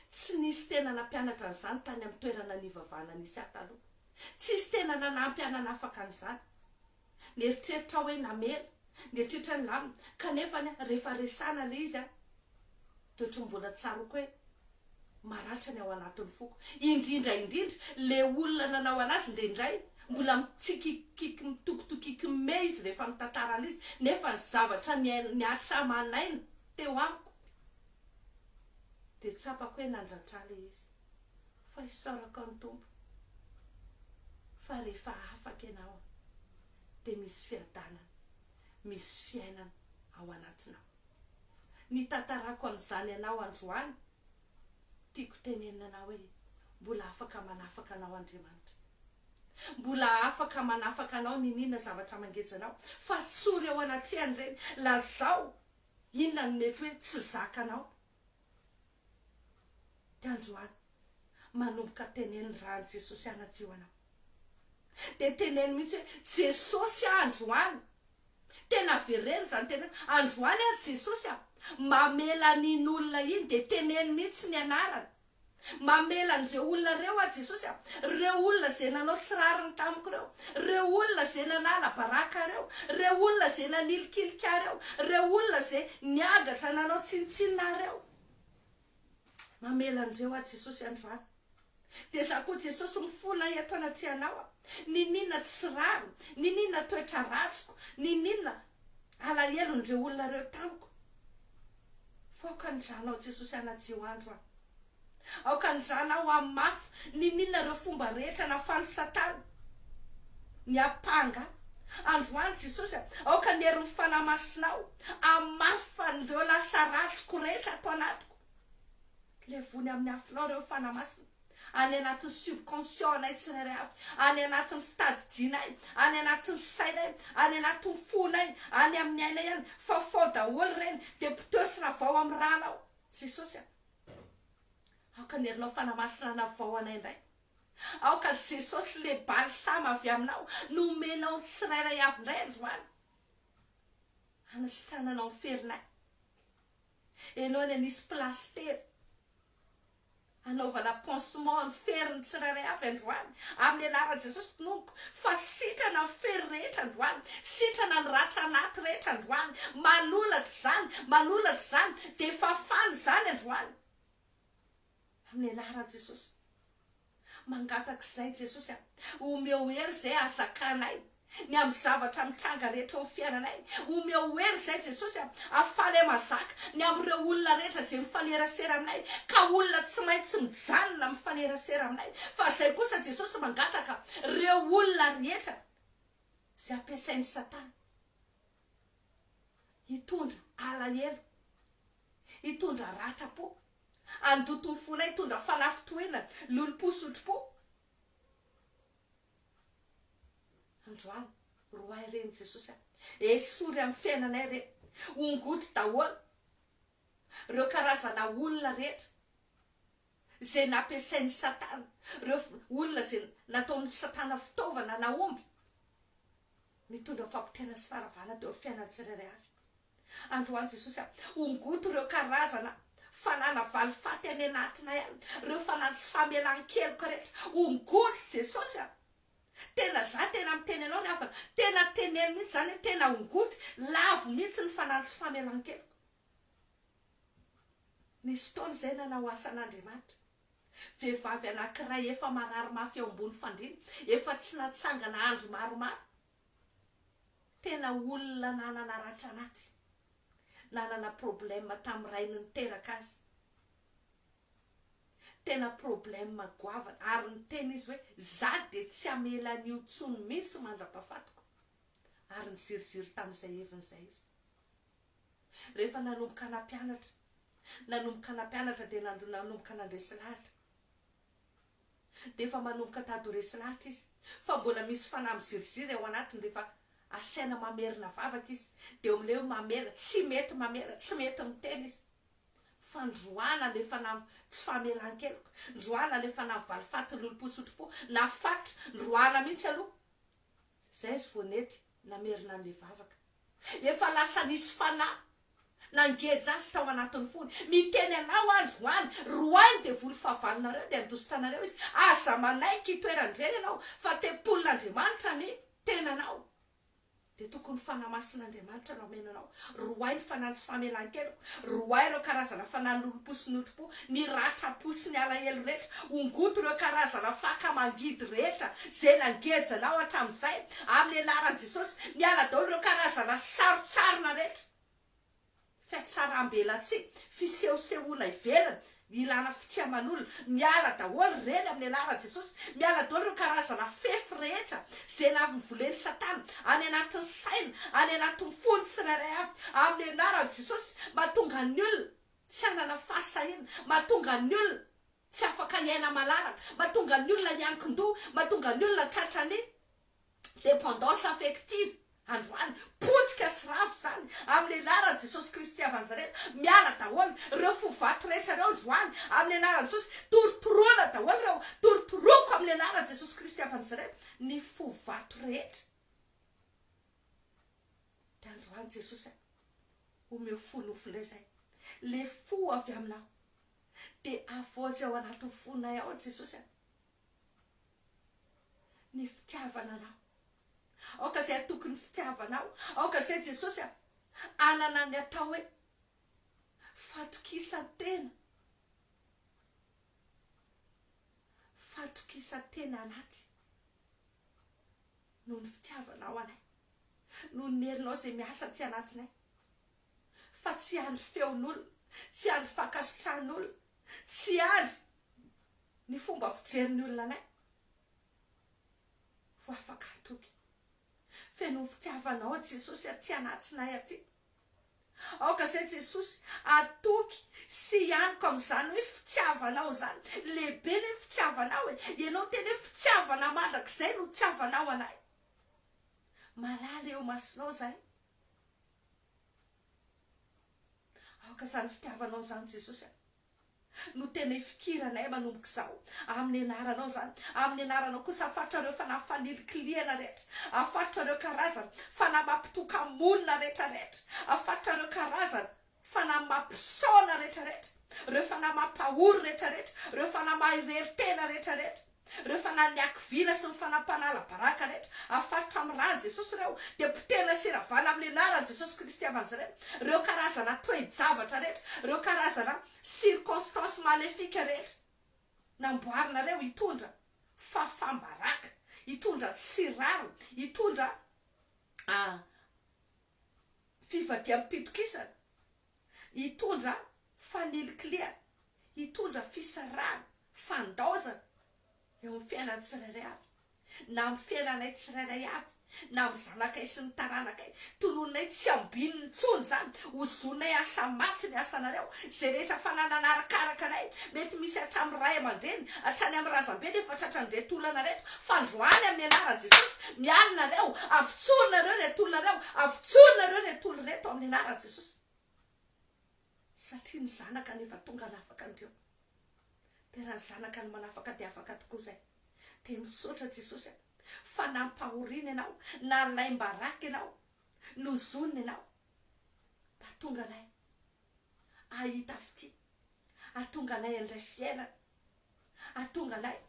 tsy nisy tena nampianatra an'izany tany amin'ny toerana nivavahana nisy aho taloha tsisy tena nanampy anana afaka an'izany nieritreritra hoe namela nieritreritra ny lamina kanefa rehefa resana le izy dia ohatry mbola tsaroko hoe maratra ny ao anatin'ny foko indrindra le olona nanao anazy indraindray mbola mitsikikiki mitokitokiky me izy rehefa mitantarana izy nefa ny zavatra ny atramanaina teo amiko dia tsapako hoe nandratra le izy fa isaorako ny tompo fa rehefa afaka ianao dia misy fiadanana, misy fiainana ao anatinao. Ny tantarako an'izany anao androany, tiako tenenina anao hoe mbola afaka manafaka anao Andriamanitra. Mbola afaka manafaka anao ninina zavatra mangejanao, fa tsory ao anatrehany ireny. Lazao inona no mety hoe tsy zakanao. Dia androany manomboka teneny raha Jesosy anadio anao. Dia teneny mihitsy hoe Jesosy androany, tena vereny zany teneny androany Jesosy mamela n'in'olona iny. Dia teneny mihitsy ny anarany mamela an'ireo olona reo Jesosy, reo olona zay nanao tsirariny tamiko reo, reo olona zay nanala baraka reo, reo olona zay nanilikilika reo, reo olona zay niagatra nanao tsinitsinina reo. Mamela an'ireo Jesosy androany. Dia za koa Jesosy mifona eto anaty anao, ninina tsiraro, ninina toetra ratsiko, ninina alahelon'ireo olona reo tamiko, faoka andranao Jesosy anadio andro aoka andranao amin'ny mafy ninina reo fomba rehetra nafany Satana, ny apanga. Androany Jesosy aoka nyery ny fanamasinao amin'ny mafy fa nireo lasa ratsiko rehetra ato anatiko. Levony amin'ny afinao reo fanamasina, any anatin'ny subconscient nay tsirairay avy, any anatin'ny fitadidianay, any anatin'ny sainay, any anatin'ny fonay, any amin'ny ainay ihany, fa fao daholo ireny dia pitosina vao amin'ny ranao Jesosy. Aoka nerinao fanamasina na vao anay indray. Aoka Jesosy le balsama avy aminao nomenao ny tsirairay avy indray androany, hanisitrananao ny ferinay. Enao ny anisy plaster anaovana pansement ny feriny tsirairay avy androany, amin'ny anarany Jesosy tonomboko. Fa sitrana ny fery rehetra androany, sitrana ny ratra anaty rehetra androany, manolatra zany dia fafany zany androany, amin'ny anarany Jesosy. Mangataka izay Jesosy omeo hery zay azakanay ny amin'ny zavatra mitranga rehetra amin'ny fiainanay. Omeo hery zay Jesosy afaly mazaka ny amin'ireo olona rehetra zay mifanerasera aminay, ka olona tsy maintsy mijanona mifanerasera aminay. Fa zay kosa Jesosy mangataka ireo olona rehetra zay ampiasain'ny Satana hitondra alahelo, hitondra ratra-po, andoto ny fonay, hitondra fanafitoenana, lolo-posotro-po. Androany roay ireny Jesosy esory amin'ny fiainanay ireny, ongoto daholo ireo karazana olona rehetra zay nampiasain'ny Satana, ireo olona zay nataon'ny Satana fitaovana na omby mitondra fampitriana sy faravana teo amin'ny fiainan'ny tsirairay avy. Androany Jesosy ongoto ireo karazana fanana valifaty any anatinay any, ireo fanantsy famelan-keloka rehetra, ongoto Jesosy. Tena za tena miteny anao ny afana, tena teneny mihitsy zany, tena ongoto lavo mihitsy ny fanantsy famelan-keloka. Nisy taona izay nanao asan'Andriamanitra, vehivavy anankiray efa marary mafy eo ambony fandriana, efa tsy natsangana andro maromaro, tena olona nanana ratra anaty, nanana problème tamin'ny rainy niteraka azy, tena problème goavana, ary niteny izy hoe za dia tsy amela an'io tsony mihitsy mandra-pahafatiko, ary niziriziry tamin'izay heviny izy. Rehefa nanomboka nampianatra dia nanomboka nandresy lahatra, dia efa manomboka tady ho resy lahatra izy, fa mbola misy fanahy miziriziry ao anatiny. Rehefa asaina mamerina vavaka izy dia omileo mamela, tsy mety mamela, tsy mety miteny izy, fa ndroana le fanahy tsy famelan-keloka, ndroana le fanahy valifaty lolo-posotro-po na fatra, ndroana mihitsy aloha zay izy vonety namerina an'le vavaka. Efa lasa nisy fanahy nangeja azy tao anatin'ny fony, miteny anao androany, roainy dia voly fahavalonareo dia andositanareo izy, aza manaiky itoerandreny ianao, fa tempolin'Andriamanitra ny tenanao. Dia tokony fanamasin'Andriamanitra no amenanao roay ny fanantsy famelan-keloko, roay ireo karazana fanahy lolo-posonotro-po, ny ratra-po sy ny alahelo rehetra, ongoto ireo karazana faka mangidy rehetra zay nangejanao hatramin'izay, amin'ny anaran'i Jesosy miala daholo ireo karazana sarotsarona rehetra, fiatsaram-belatsihy, fisehosehoana ivelany ilana fitiaman'olona miala daholo reny amin'ny anaran'i Jesosy, miala daholo ireo karazana fefy rehetra zay navoleny Satana any anatin'ny saina, any anatin'ny fony tsirairay avy amin'ny anaran'i Jesosy. Mahatonga ny olona tsy hanana fahasahina, mahatonga ny olona tsy afaka hiaina malalaka, mahatonga ny olona hiankin-doha, mahatonga ny olona tratrany dépendance affective. Androany potika sy ravo zany amin'ny anaran'i Jesosy Kristy avy Nazareta. Miala daholo ireo fovato rehetra ireo androany amin'ny anaran'i Jesosy. Torotoroana daholo ireo, torotoroko amin'ny anaran'i Jesosy Kristy avy Nazareta ny fovato rehetra. De androany Jesosy omeo fo nofindray zay, le fo avy aminao de avozy ao anatin'ny fonay ao Jesosy ny fitiavana anao. Aoka zay tokony fitiavanao, aoka zay Jesosy anana ny atao hoe fatokisantena, fatokisantena anaty noho ny fitiavanao anay, noho ny herinao zay miasa ty anatinay, fa tsy andry feon'olona, tsy andry fakasitran'olona, tsy andry ny fomba fijerin'ny olona anay vo afaka atoky. Feno fitiavanao Jesosy aty anatinay aty. Aoka zay Jesosy atoky sy ianiko amin'izany hoe fitiavanao zany, lehibe ny fitiavanao ianao teny hoe fitiavana mandrakizay no fitiavanao anay. Malala eo masinao zay. Aoka zany fitiavanao zany Jesosy no tena ifikiranay manomboka izao amin'ny anaranao zany, amin'ny anaranao kosa afatra ireo fanahy fanilikiliana rehetra, afatra ireo karazana fanahy mampitoka monina rehetrarehetra, afatra ireo karazana fanahy mampisaona rehetrarehetra, ireo fanahy mampahory rehetrarehetra, ireo fanahy mahireritena rehetrarehetra, ireo fanahy niakivina sy ny fanampanala baraka rehetra, afatra amin'ny rano Jesosy ireo, de potena siravana amin'ny anaran'i Jesosy Kristy avy Nazareta. Ireo karazana toe-javatra rehetra, ireo karazana circonstance maléfique rehetra namboarinareo hitondra fafambaraka, hitondra tsiraro, hitondra fivadiam-pitokisana, hitondra fanilikiliana, hitondra fisarahana, fandaozana eo amin'ny fiainany tsirairay avy, na amin'ny fiainanay tsirairay avy, na amin'ny zanakay sy ny taranakay. Tolonay tsy ambininy tsony zany, hozonay asa maty ny asanareo, zay rehetra fananana arakaraka anay, mety misy hatramin'ny ray aman-dreny, hatrany amin'ny razambe nefa tratran'ny reto olona reto, fandroany amin'ny anaran'i Jesosy, mialinareo, avotsorinareo reto olona reo, avotsorinareo reto olona reto amin'ny anaran'i Jesosy. Satria ny zanaka nefa tonga nafaka andreo. De raha ny zanaka ny manafaka de afaka tokoa zay. De misaotra Jesosy fa nampahoriana ianao, na laim-baraka ianao, nozonina ianao, mba tonga anay ahita fity, atonga anay andray fiainana, atonga anay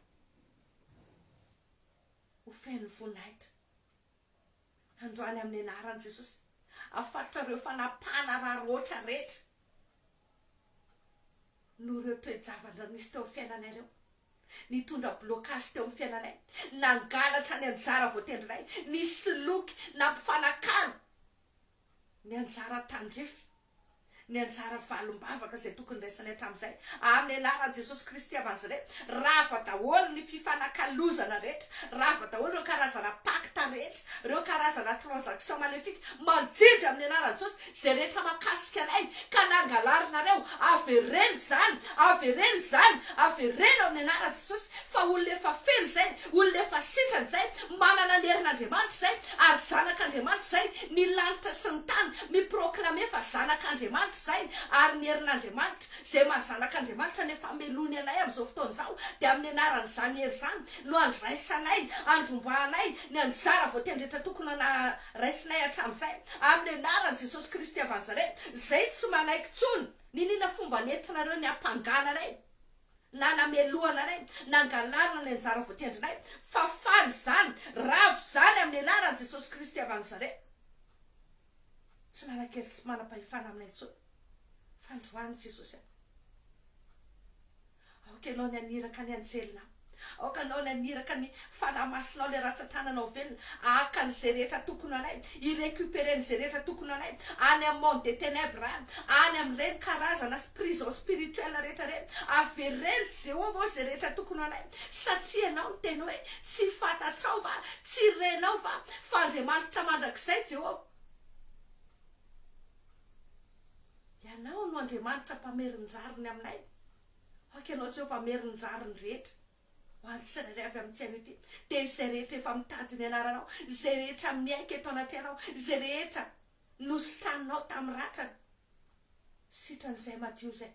ho feno voninahitra. Androany amin'ny anaran'i Jesosy afatra ireo fanapana rarotra rehetra no ireo toe-javatra nisy teo fiainanay ireo, nitondra blocage teo amin'ny fiainanay, nangalatra ny anjara voatendrinay, nisy loky nampifanakana ny anjara tandrefy, ny anjara valim-bavaka zay tokony raisanay hatramin'izay amin'ny anaran'i Jesosy Kristy avy Nazareta. Rava daholo ny fifanakalozana rehetra, rava daholo ireo karazana pacte rehetra, ireo karazana transaction maléfique, manjijy amin'ny anaran'i Jesosy zay rehetra makasika anay ka nangalarinareo, avereny zany, avereny zany, avereny amin'ny anaran'i Jesosy. Fa olona efa feno zay, olona efa sitrany zay, manana ny herin'Andriamanitra zay, ary zanak'Andriamanitra zay, ny lanitra sy ny tany miproklame fa zanak'Andriamanitra zay, ary ny herin'Andriamanitra zay mahazanak'Andriamanitra nefa melony anay amin'izao fotoana izao, de amin'ny anaran'izany hery zany no andraisanay, andrombahanay ny anjara voatendretra tokony na raisinay hatramin'izay amin'ny anaran'i Jesosy Kristy avy Nazareta. Zay tsy manaiky tsony, ninona fomba nentinareo ny ampangananay, na namelohanareo, nangalarina ny anjara voatendrinay, fa faly zany, ravo zany amin'ny anaran'i Jesosy Kristy avy Nazareta. Tsy manakely, tsy manam-pahefana aminay tsony, fandroany Jesosy. Aoka ianao ny aniraka ny anjelinao, aoka anao ny aniraka ny fanamasinao le ratsan-tananao velona aka n'izay rehetra tokony anay irécupérer n'izay rehetra tokony anay any amin'ny monde de ténèbres any amin'ireny karazana prison spirituelle rehetra reny avereny Jehovah zay rehetra tokony anay satria anao ny teny hoe tsy fantatrao va tsy renao va fa Andriamanitra mandrakizay Jehovah ianao no Andriamanitra mpamerin-jariny aminay aoka ianao Jehovah merin-jariny rehetra ho an'ny tsirairay avy amin'ny tianao ity dia izay rehetra efa mitady ny anaranao izay rehetra miaika eto anaty anao izay rehetra nositranao tamin'ny ratrany sitran'izay madio zay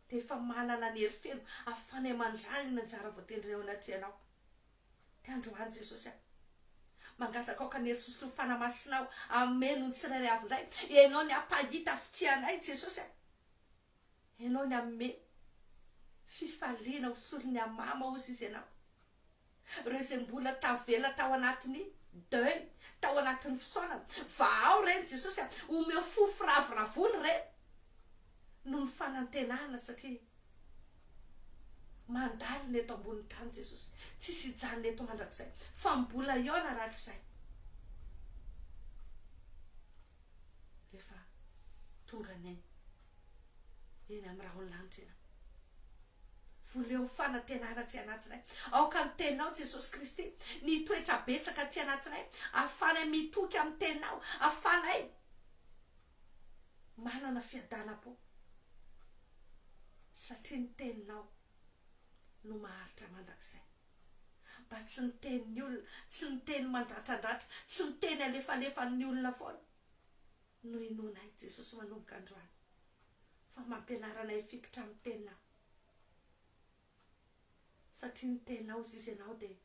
dia efa manana ny herifeno afanay mandrany ny anjara voatendrinao anaty anao dia androany Jesosy mangataka aoka ny herisosotro fanamasinao ameno ny tsirairay avy indray ianao ny ampahita fitianay Jesosy ianao ny amme fifaliana hosolony amama ozy izy ianao ireo izay mbola tavela tao anatiny deuil tao anatin'ny fisaonana va ao reny Jesosy omeo fofo ravoravony reny no ny fanantenana satria mandalo ny eto ambonin'ny tany Jesosy tsisy hijanona eto mandrakizay fa mbola eo naratrizay rehefa tonga ny eny amin'ny raha ony lanitra voleo fanantenana tsy anatinay aoka ny teninao Jesosy Kristy ny toetra betsaka tsy anatinay afanay mitoky amin'ny teninao afanay manana fiadanam-po satria ny teninao no maharitra mandrakizay mba tsy ny tenin'ny olona tsy ny teny mandratradratra tsy ny teny alefalefan'ny olona foana no inonay Jesosy manomboka androany fa mampianaranay fikitra amin'ny teninao satria ny teninao izy ianao dia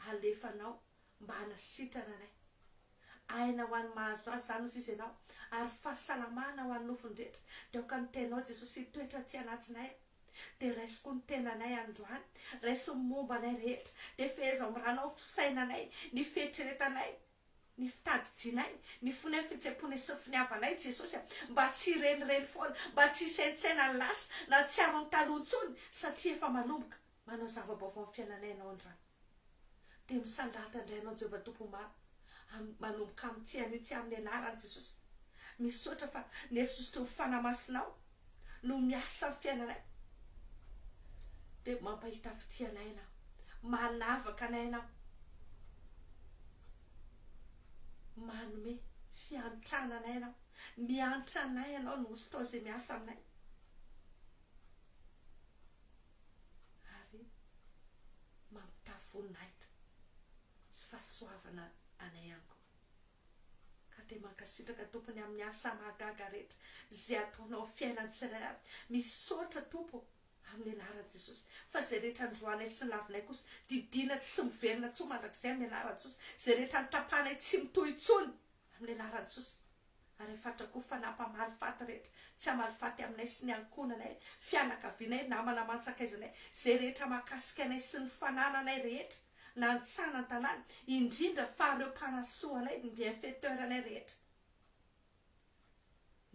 alefanao mba hanasitrana anay aina ho an'ny mahazo azy zany izy ianao ary fahasalamana ho an'ny nofon-drehetra dia aoka ny teninao Jesosy toetra ty anatinay dia raisiko ny tenanay androany raiso ny momba anay rehetra dia feheza miranao fisainanay ny fieritreretanay ny fitadidianay ny fonay fitseponay sy finiavanay Jesosy mba tsy renireny foana mba tsy hisaintsaina ny lasa na tsy aro ny talontsony satria efa manomboka manao zava-baovao amin'ny fiainanay ianao androany dia misandata indray ianao Jehovah Tompomaro manomboka amin'ny tian'io ty amin'ny anarany Jesosy misaotra fa ny herisosotro ny fanamasinao no miasa amin'ny fiainanay dia mampahita fitianay ianao manavaka anay ianao manome fiantrananay ianao miantra anay ianao no misy tao izay miasa aminay ary mampitafonnahitra sy fahasoavana anay ihany koa ka dia mankasitraka tompony amin'ny asa mahagaga rehetra zay ataonao fiainany tsirairay avy misaotra tompo amin'ny anaran'i Jesosy fa izay rehetra androanay sy ny lavinay kosa didina tsy miverina tso mandrakizay amin'ny anaran'i Jesosy izay rehetra nytapanay tsy mitohitsony amin'ny anaran'i Jesosy ary fatrako fanampamaly faty rehetra tsy hamaly faty aminay sy ny ankonanay fianakavianay namana mantsakaizanay izay rehetra mahakasika anay sy ny fanananay rehetra na ny tsanan tanàna indrindra fa ireo mpanasoanay ny bienfaiteur anay rehetra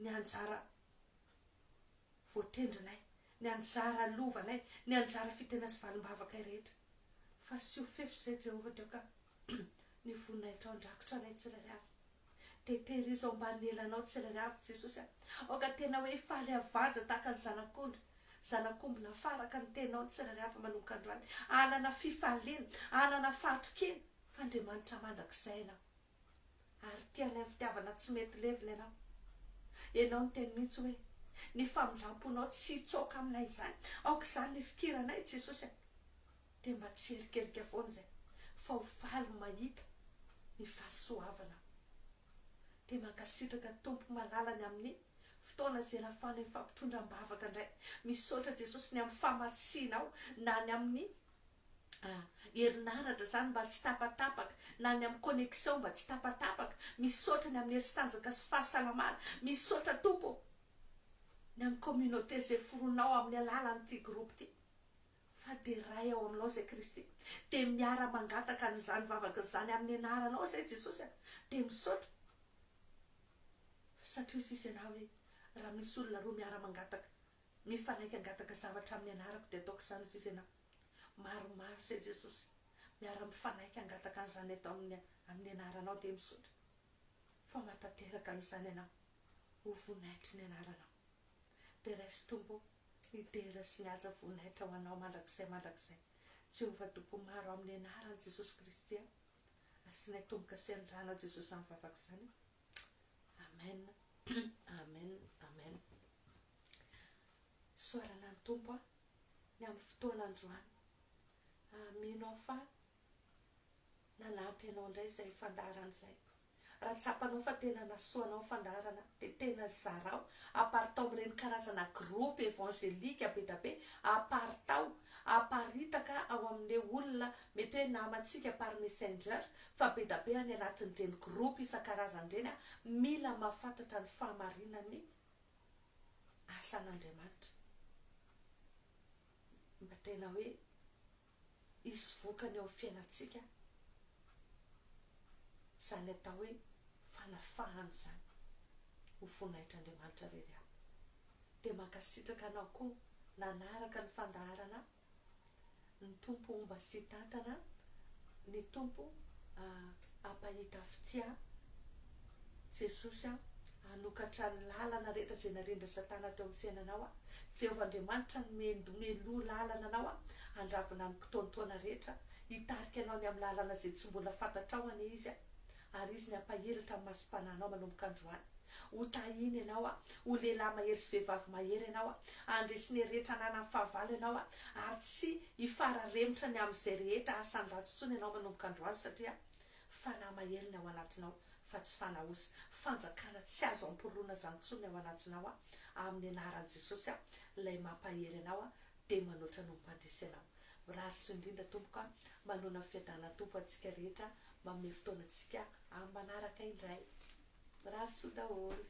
ny anjara voatendrinay ny anjara lovanay ny anjara fitena sy valim-bavakay rehetra fa sy ho fefy zay Jehovah dioka ny vonina etrao andrakotra anay tsirairay avy tetehirizao ambany elanao tsirairay avy Jesosy aoka tena hoe faly avanja tahaka ny zanak'omby nafaraka ny tenao ny tsirairay avy manomboka androany anana fifaliana anana fahatokena fa Andriamanitra mandrakizay ianao ary tianay amin'ny fitiavana tsy mety levina ianao ny teny mihitsy hoe ny famindramponao tsy hitsoaka aminay izany aoka izany ny fikiranay Jesosy dia mba tsy herikerika foana izay fa ho faly mahita ny fahasoavana dia mankasitraka tompo malalany amin'ny fotoana izay nafanay fampitondram-bavaka indray misaotra Jesosy ny amin'ny famatsianao na ny amin'ny herinaratra zany mba tsy tapatapaka na ny amin'ny connexion mba tsy tapatapaka misaotra ny amin'ny heritanjaka sy fahasalamana misaotra tompo ny amin'ny communauté zay foronao amin'ny alalan'ity groupe ty fa dia ray ao aminao zay Kristy dia miara mangataka nyzany vavaka zany amin'ny anaranao zay Jesosy dia misaotra satria sisy ianao hoe raha misy olona roa miara mangataka mifanaiky angataka zavatra amin'ny anarako dia ataoko izany izy ianao maromaro zay Jesosy miara mifanaiky angataka an'izany atao amin'ny anaranao dia misaotra fa matateraka an'izany ianao ho voninahitry ny anaranao dia raisy Tompo hidera sy ny haja voninahitra ho anao mandrakizay Jehovah Tompo maro amin'ny anaran'i Jesosy Kristy asinay tomboka sy andrana Jesosy amin'ny vavaka izany. Amen. Amen. Amen. Soarana ny Tompo ny amin'ny fotoana androany mino aho fa nanampy ianao indray izay fandaharana izay. Raha tsapanao fa tena nasoanao fandaharana dia tena zarao aparitao amin'ireny karazana groupe évangélique be da be, aparitao aparitaka ao amin'ilay olona mety hoe namantsika par messenger fa be da be any anatin'ireny groupe isan-karazany ireny mila mahafantatra ny fahamarinany asan'Andriamanitra mba tena hoe hisy vokany eo fiainantsika izany atao hoe fanafahana izany ho voninahitran'Andriamanitra rery aby. Dia mankasitraka anao koa nanaraka ny fandaharana ny Tompo mba sy tantana, ny Tompo ampahita fitià Jesosy hanokatra ny lalana rehetra izay narendra Satana teo amin'ny fiainanao Jehovah Andriamanitra melo lalana anao handravina amin'ny fotoantoana rehetra hitarika anao ny amin'ny lalana izay tsy mbola fantatrao anie izy ary izy ny ampahelatra amin'ny masom-panahinao manomboka androany ho tahiny ianao ho lehilahy mahery sy vehivavy mahery ianao handresy ny rehetra nanany fahavalo ianao ary tsy hifararemotra ny amin'izay rehetra asany ratsy intsony ianao manomboka androany satria fanahy mahery ny ao anatinao fa tsy fanahozy fanjakana tsy azo amporoana izany intsony ao anatinao amin'ny anaran'i Jesosy ilay mampahery ianao dia manoatra no mipandresy ianao. Rary so indrindra Tompoka manona fiadanana Tompo antsika rehetra manome fotoana antsika amin'ny manaraka indray. Rary so daholo.